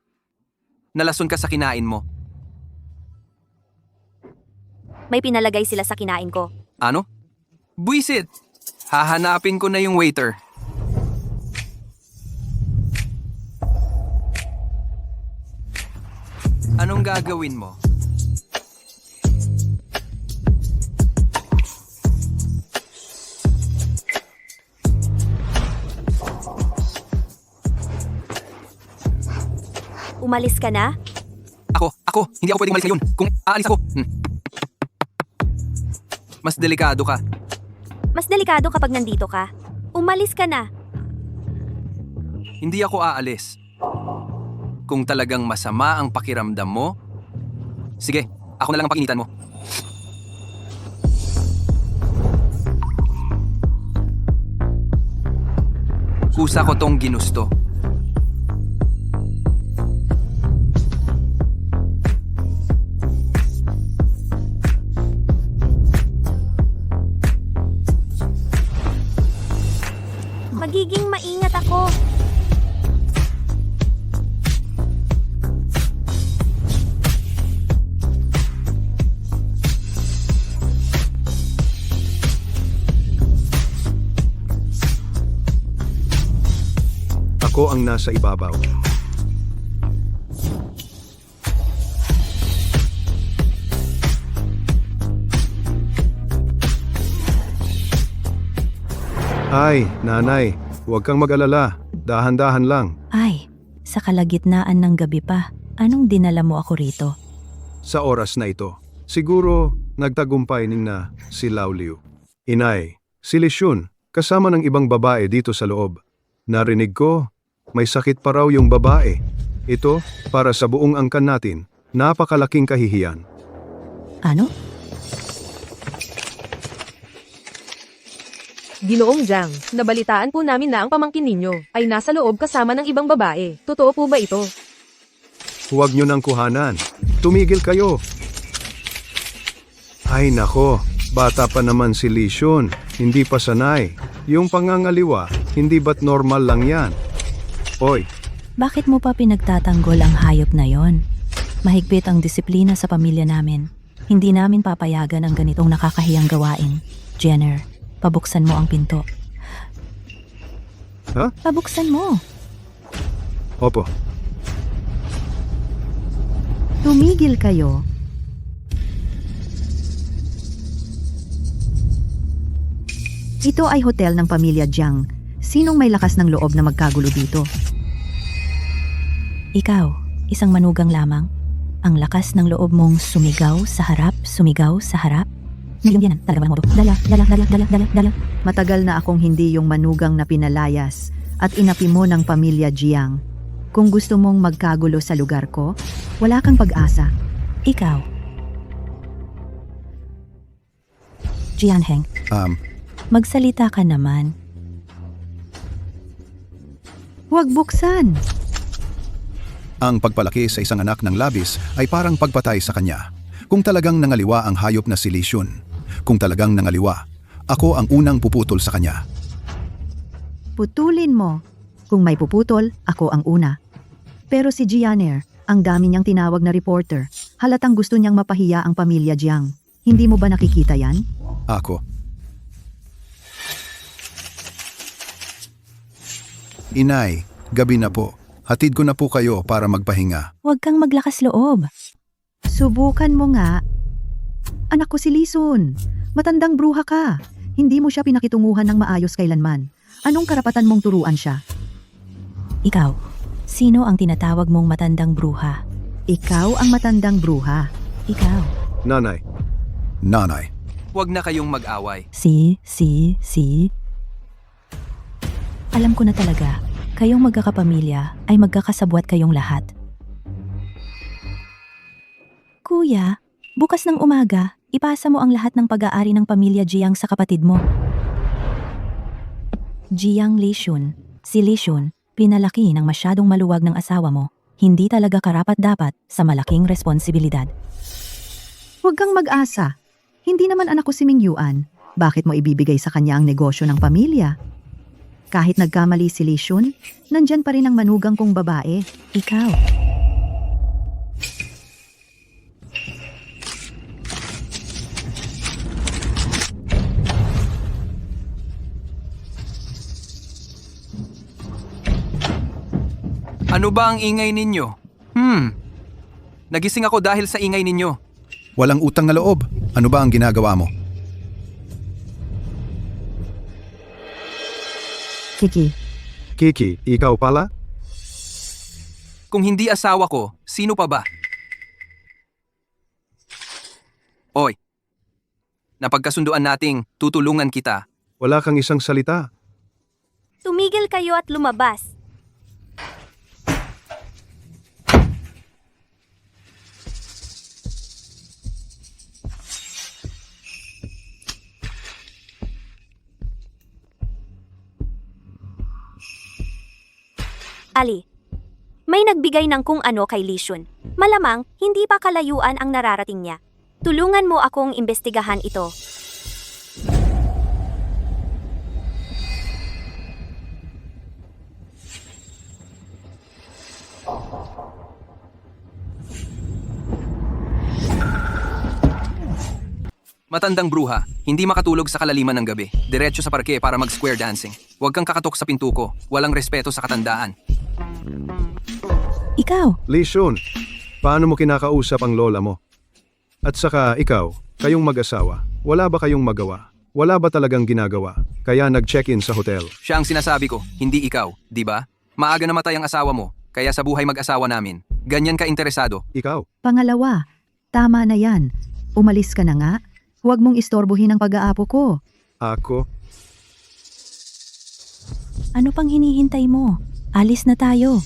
Nalason ka sa kinain mo. May pinalagay sila sa kinain ko. Ano? Buisit! Hahanapin ko na yung waiter. Anong gagawin mo? Umalis ka na? Ako, hindi ako pwedeng malis ngayon. Kung aalis ako, mas delikado ka. Mas delikado kapag nandito ka. Umalis ka na. Hindi ako aalis. Kung talagang masama ang pakiramdam mo, sige, ako na lang ang pag-initan mo. Kusa ko tong ginusto. Magiging maingat ako. Ako ang nasa ibabaw. Ay, nanay, huwag kang mag-alala. Dahan-dahan lang. Ay, sa kalagitnaan ng gabi pa, anong dinala mo ako rito? Sa oras na ito, siguro nagtagumpay na si Lao Liu. Inay, si Lixun, kasama ng ibang babae dito sa loob. Narinig ko, may sakit pa raw yung babae. Ito, para sa buong angkan natin, napakalaking kahihiyan. Ano? Ginoong Jiang, nabalitaan po namin na ang pamangkin ninyo ay nasa loob kasama ng ibang babae. Totoo po ba ito? Huwag nyo nang kuhanan. Tumigil kayo. Ay nako, Bata pa naman si Lishun, hindi pa sanay. Yung pangangaliwa, hindi ba't normal lang yan? Oy, Bakit mo pa pinagtatanggol ang hayop na yon? Mahigpit ang disiplina sa pamilya namin. Hindi namin papayagan ang ganitong nakakahiyang gawain. Jenner, pabuksan mo ang pinto. Ha? Pabuksan mo. Opo. Tumigil kayo. Ito ay hotel ng pamilya Jiang. Sinong may lakas ng loob na magkagulo dito? Ikaw, isang manugang lamang. Ang lakas ng loob mong sumigaw sa harap. Ngayon yan, talaga mo. Dala. Matagal na akong hindi yung manugang na pinalayas at inapi mo ng pamilya Jiang. Kung gusto mong magkagulo sa lugar ko, wala kang pag-asa. Ikaw. Jianheng, magsalita ka naman. Huwag buksan. Ang pagpalaki sa isang anak ng labis ay parang pagpatay sa kanya. Kung talagang nangaliwa ang hayop na si Lishun, kung talagang nangaliwa, ako ang unang puputol sa kanya. Putulin mo. Kung may puputol, ako ang una. Pero si Jianer, ang dami niyang tinawag na reporter, halatang gusto niyang mapahiya ang pamilya Jiang. Hindi mo ba nakikita yan? Ako. Inay, gabi na po. Hatid ko na po kayo para magpahinga. Huwag kang maglakas loob. Subukan mo nga. Anak ko si Lisun. Matandang bruha ka. Hindi mo siya pinakitunguhan ng maayos kailanman. Anong karapatan mong turuan siya? Ikaw, sino ang tinatawag mong matandang bruha? Ikaw ang matandang bruha. Ikaw. Nanay. Nanay. Huwag na kayong mag-away. Si. Alam ko na talaga, kayong magkakapamilya ay magkakasabwat kayong lahat. Kuya, bukas ng umaga, ipasa mo ang lahat ng pag-aari ng pamilya Jiang sa kapatid mo. Jiang Lishun. Si Lishun, pinalaki ng masyadong maluwag ng asawa mo. Hindi talaga karapat-dapat sa malaking responsibilidad. Huwag kang mag-asa. Hindi naman anak ko si Ming Yuan. Bakit mo ibibigay sa kanya ang negosyo ng pamilya? Kahit nagkamali si Lishun, nandyan pa rin ang manugang kong babae. Ikaw. Ano ba ang ingay ninyo? Nagising ako dahil sa ingay ninyo. Walang utang na loob. Ano ba ang ginagawa mo? Kiki, ikaw pala? Kung hindi asawa ko, sino pa ba? Oy, napagkasunduan nating tutulungan kita. Wala kang isang salita. Tumigil kayo at lumabas. Ali, may nagbigay ng kung ano kay Lishun. Malamang, hindi pa kalayuan ang nararating niya. Tulungan mo akong imbestigahan ito. Matandang bruha, hindi makatulog sa kalaliman ng gabi. Diretso sa parke para mag-square dancing. Huwag kang kakatok sa pinto ko. Walang respeto sa katandaan. Ikaw. Lishun, paano mo kinakausap ang lola mo? At saka ikaw, kayong mag-asawa, wala ba kayong magawa? Wala ba talagang ginagawa? Kaya nag-check-in sa hotel. Siya ang sinasabi ko, hindi ikaw, di ba? Maaga namatay ang asawa mo, kaya sa buhay mag-asawa namin. Ganyan ka interesado. Ikaw. Pangalawa, tama na yan. Umalis ka na nga. Huwag mong istorbohin ang pag-aapo ko. Ako? Ano pang hinihintay mo? Alis na tayo.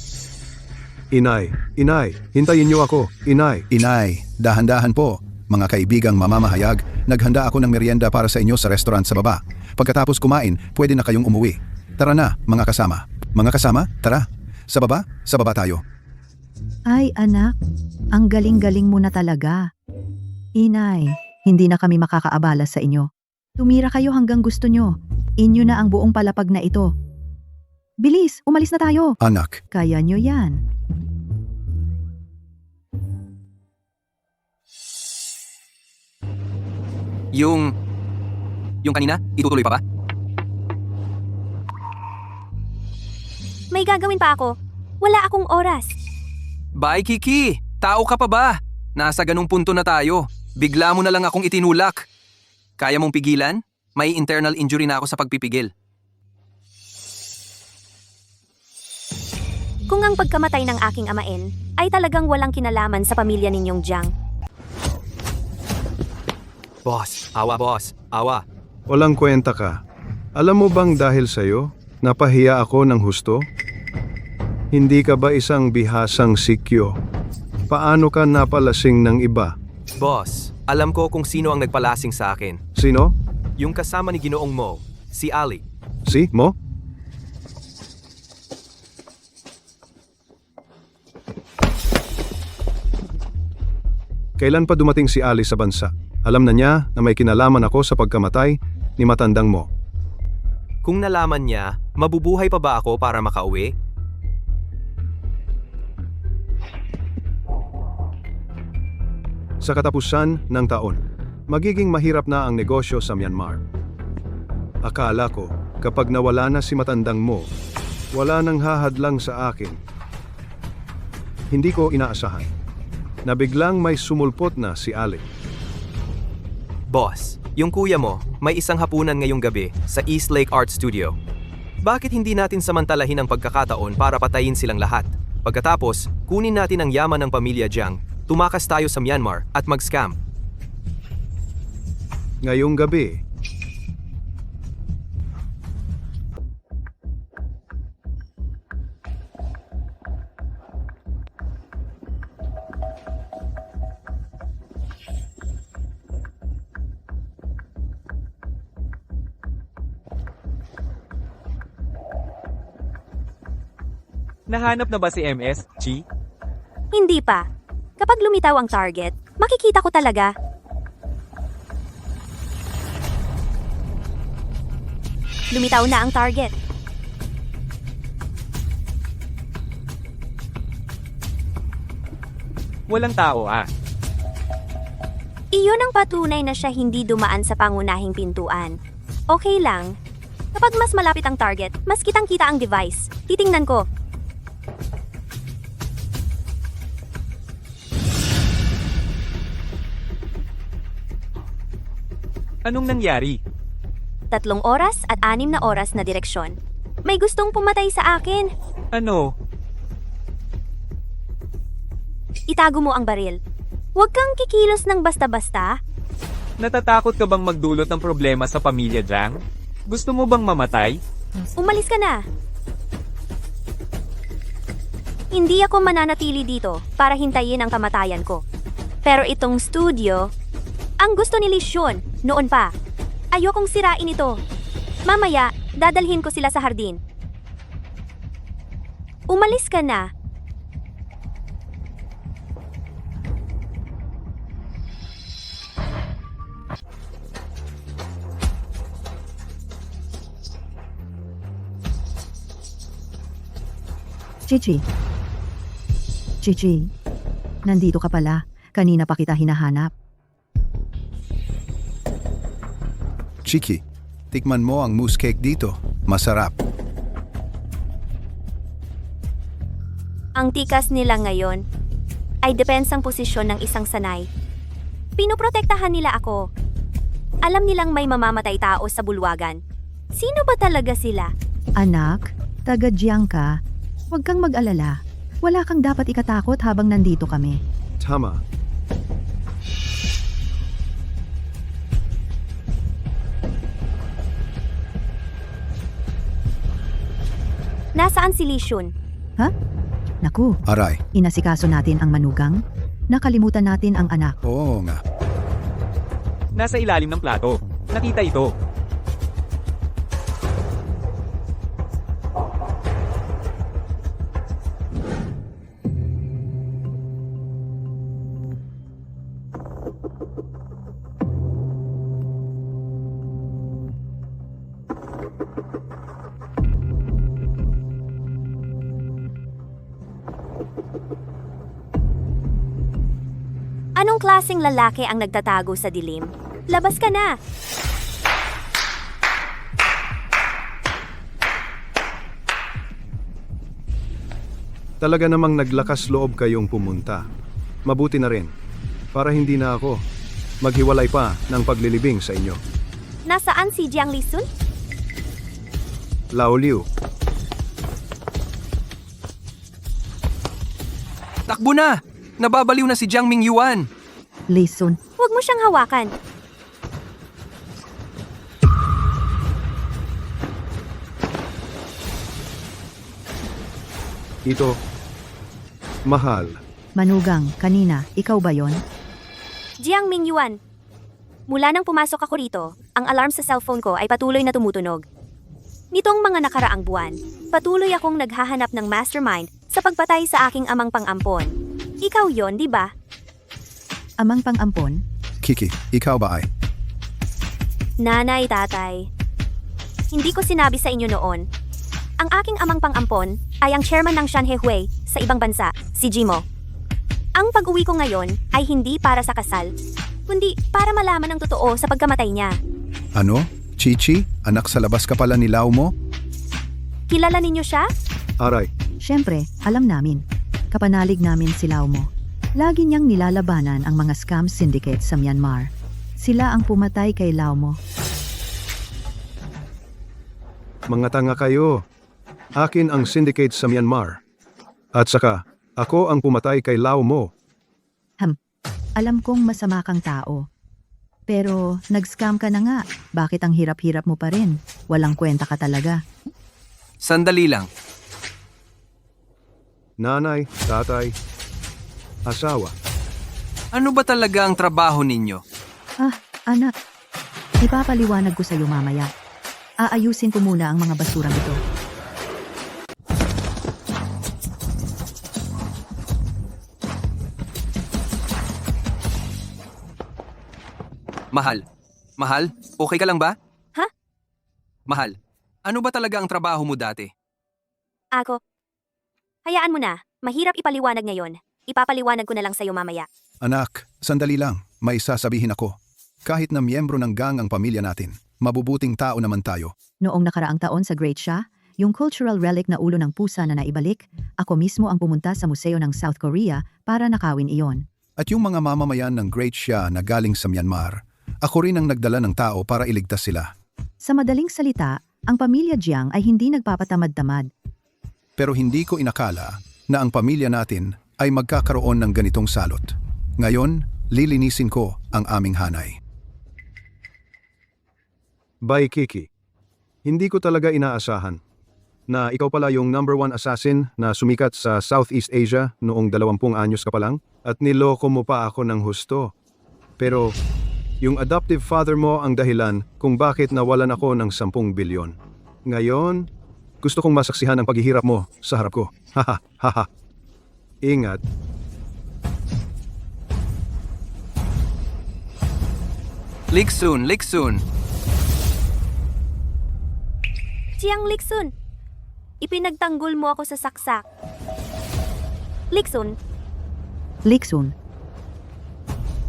Inay, hintayin niyo ako. Inay, dahan-dahan po. Mga kaibigang mamamahayag, naghanda ako ng merienda para sa inyo sa restaurant sa baba. Pagkatapos kumain, pwede na kayong umuwi. Tara na, mga kasama. Mga kasama, tara. Sa baba tayo. Ay anak, ang galing-galing mo na talaga. Inay, Hindi na kami makakaabala sa inyo. Tumira kayo hanggang gusto nyo. Inyo na ang buong palapag na ito. Bilis, umalis na tayo. Anak, Kaya nyo yan. Yung kanina, itutuloy pa ba? May gagawin pa ako. Wala akong oras. Bye, Kiki! Tao ka pa ba? Nasa ganung punto na tayo. Bigla mo na lang akong itinulak. Kaya mong pigilan? May internal injury na ako sa pagpipigil. Kung ang pagkamatay ng aking amain ay talagang walang kinalaman sa pamilya ninyong Jiang, Boss, awa. Walang kwenta ka. Alam mo bang dahil sa'yo, napahiya ako ng husto? Hindi ka ba isang bihasang sikyo? Paano ka napalasing ng iba? Boss, alam ko kung sino ang nagpalasing sa akin. Sino? Yung kasama ni Ginoong Mo, si Ali. Si Mo? Kailan pa dumating si Ali sa bansa? Alam na niya na may kinalaman ako sa pagkamatay ni matandang Mo. Kung nalaman niya, mabubuhay pa ba ako para makauwi? Sa katapusan ng taon, magiging mahirap na ang negosyo sa Myanmar. Akala ko, kapag nawala na si matandang Mo, wala nang hahadlang sa akin. Hindi ko inaasahan na biglang may sumulpot na si Ali. Boss, yung kuya mo, may isang hapunan ngayong gabi sa East Lake Art Studio. Bakit hindi natin samantalahin ang pagkakataon para patayin silang lahat? Pagkatapos, kunin natin ang yaman ng pamilya Jiang, tumakas tayo sa Myanmar at mag-scam. Ngayong gabi, Nahanap na ba si MS, Chi? hindi pa. Kapag lumitaw ang target, makikita ko talaga. Lumitaw na ang target. Walang tao Iyon ang patunay na siya hindi dumaan sa pangunahing pintuan. Okay lang. Kapag mas malapit ang target, mas kitang-kita ang device. Titingnan ko. Anong nangyari? 3 oras at 6 na oras na direksyon. May gustong pumatay sa akin. Ano? Itago mo ang baril. Huwag kang kikilos ng basta-basta. Natatakot ka bang magdulot ng problema sa pamilya Jiang? Gusto mo bang mamatay? Umalis ka na. Hindi ako mananatili dito para hintayin ang kamatayan ko. Pero itong studio, ang gusto ni Lisyon noon pa. Ayokong sirain ito. Mamaya, dadalhin ko sila sa hardin. Umalis ka na. Chichi. Chichi. Nandito ka pala. Kanina pa kita hinahanap. Chiki, tikman mo ang mousse cake dito. Masarap. Ang tikas nila ngayon ay depensang posisyon ng isang sanay. Pinoprotektahan nila ako. Alam nilang may mamamatay tao sa bulwagan. Sino ba talaga sila? Anak, taga Jiang ka. Huwag kang mag-alala. Wala kang dapat ikatakot habang nandito kami. tama. Nasaan si Lishun? Ha? Naku, Aray, inasikaso natin ang manugang. Nakalimutan natin ang anak. oo nga. Nasa ilalim ng plato. Nakita ito. Anong klaseng lalaki ang nagtatago sa dilim? Labas ka na! Talaga namang naglakas loob kayong pumunta. Mabuti na rin. Para hindi na ako maghiwalay pa ng paglilibing sa inyo. Nasaan si Jiang Lisun? Lao Liu, Takbo na! Nababaliw na si Jiang Mingyuan! Lisun, Huwag mo siyang hawakan. ito, mahal. Manugang, kanina, ikaw ba yon? Jiang Mingyuan. Mula nang pumasok ako rito, ang alarm sa cellphone ko ay patuloy na tumutunog. Nitong mga nakaraang buwan, patuloy akong naghahanap ng mastermind sa pagpatay sa aking amang pang-ampon. Ikaw yon, di ba? Amang pang-ampon? Kiki, ikaw ba ay? Nanay, tatay. Hindi ko sinabi sa inyo noon. Ang aking amang pang-ampon ay ang chairman ng Shanhe Hui sa ibang bansa, si Jimo. Ang pag-uwi ko ngayon ay hindi para sa kasal, kundi para malaman ang totoo sa pagkamatay niya. Ano? Chichi? Anak sa labas ka pala ni Lao mo? Kilala ninyo siya? Aray, Siyempre, alam namin. Kapanalig namin si Lao mo. Lagi niyang nilalabanan ang mga scam syndicate sa Myanmar. Sila ang pumatay kay Lao mo. mga tanga kayo. Akin ang syndicate sa Myanmar. At saka, ako ang pumatay kay Lao mo. Alam kong masama kang tao. Pero, nag-scam ka na nga. Bakit ang hirap-hirap mo pa rin? Walang kwenta ka talaga. Sandali lang. Nanay, tatay, asawa. Ano ba talaga ang trabaho ninyo? Ah, anak. Ipapaliwanag ko sa'yo mamaya. Aayusin ko muna ang mga basurang ito. Mahal. Mahal, okay ka lang ba? Ha? Mahal, ano ba talaga ang trabaho mo dati? Ako. Hayaan mo na, mahirap ipaliwanag ngayon. Ipapaliwanag ko na lang sa'yo mamaya. Anak, sandali lang. May sasabihin ako. Kahit na miyembro ng gang ang pamilya natin, mabubuting tao naman tayo. Noong nakaraang taon sa Great Shah, yung cultural relic na ulo ng pusa na naibalik, ako mismo ang pumunta sa museo ng South Korea para nakawin iyon. At yung mga mamamayan ng Great Shah na galing sa Myanmar, ako rin ang nagdala ng tao para iligtas sila. Sa madaling salita, ang pamilya Jiang ay hindi nagpapatamad-tamad. Pero hindi ko inakala na ang pamilya natin ay magkakaroon ng ganitong salot. Ngayon, lilinisin ko ang aming hanay. Bye, Kiki. Hindi ko talaga inaasahan na ikaw pala yung number 1 assassin na sumikat sa Southeast Asia noong 20 anyos ka pa lang at niloko mo pa ako ng husto. Pero yung adoptive father mo ang dahilan kung bakit nawalan ako ng 10 bilyon. Ngayon, gusto kong masaksihan ang paghihirap mo sa harap ko. Haha, haha. Ingat. Liksun, Liksun. Jiang Liksun, ipinagtanggol mo ako sa saksak. Liksun, Liksun.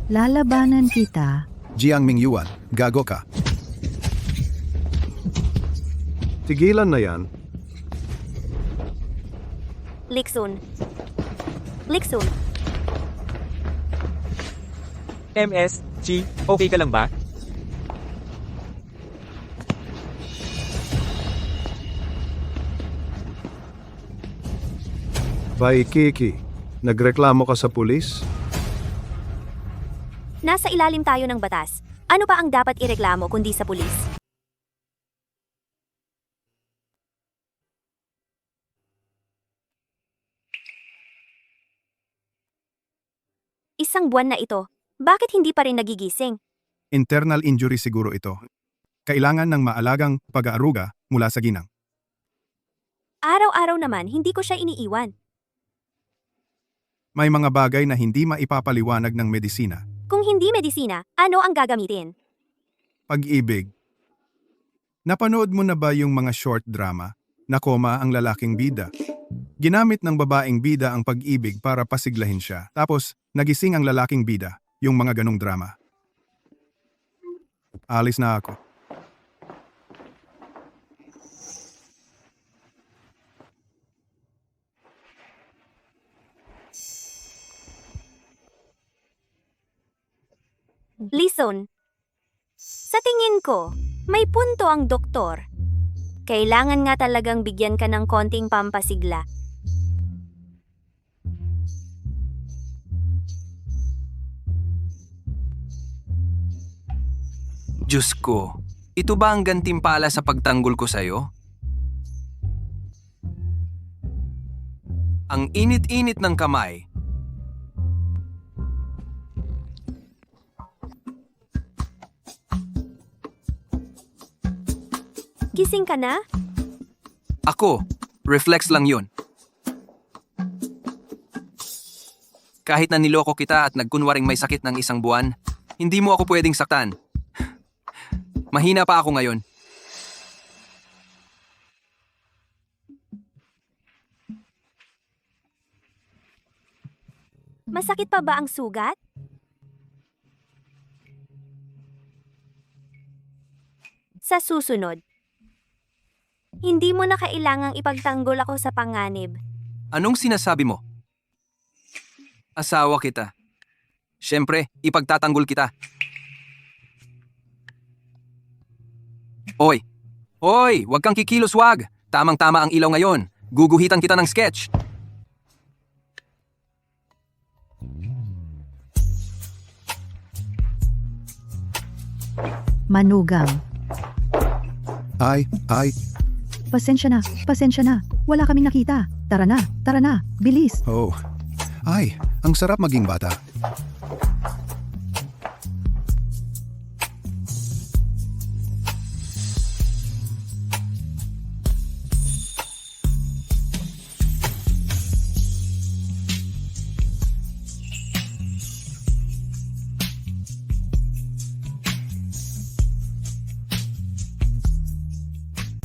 Lalabanan kita. Jiang Mingyuan, gago ka. Tigilan na yan. Liksun. Liksun, MS, Chi, okay ka lang ba? Bye, Kiki. Nagreklamo ka sa pulis? nasa ilalim tayo ng batas. Ano pa ang dapat ireklamo kundi sa pulis? Isang buwan na ito. Bakit hindi pa rin nagigising? Internal injury siguro ito. Kailangan ng maalagang pag-aaruga mula sa ginang. Araw-araw naman, hindi ko siya iniiwan. May mga bagay na hindi maipapaliwanag ng medisina. Kung hindi medisina, ano ang gagamitin? Pag-ibig. Napanood mo na ba yung mga short drama? Nakoma ang lalaking bida. Ginamit ng babaeng bida ang pag-ibig para pasiglahin siya. Tapos, nagising ang lalaking bida. Yung mga ganong drama. Alis na ako. Listen, sa tingin ko, may punto ang doktor. Kailangan nga talagang bigyan ka ng konting pampasigla. Diyos ko, ito ba ang gantimpala sa pagtanggol ko sa'yo? Ang init-init ng kamay. Gising ka na? Ako, reflex lang yun. Kahit na niloko kita at nagkunwaring may sakit ng isang buwan, hindi mo ako pwedeng saktan. Mahina pa ako ngayon. Masakit pa ba ang sugat? Sa susunod, hindi mo na kailangang ipagtanggol ako sa panganib. Anong sinasabi mo? Asawa kita. Siyempre, ipagtatanggol kita. Hoy! Hoy! Huwag kang kikilos, wag! Tamang-tama ang ilaw ngayon. Guguhitan kita ng sketch. Manugang. Ay, Pasensya na. Wala kaming nakita. Tara na, bilis. oh. Ay, ang sarap maging bata.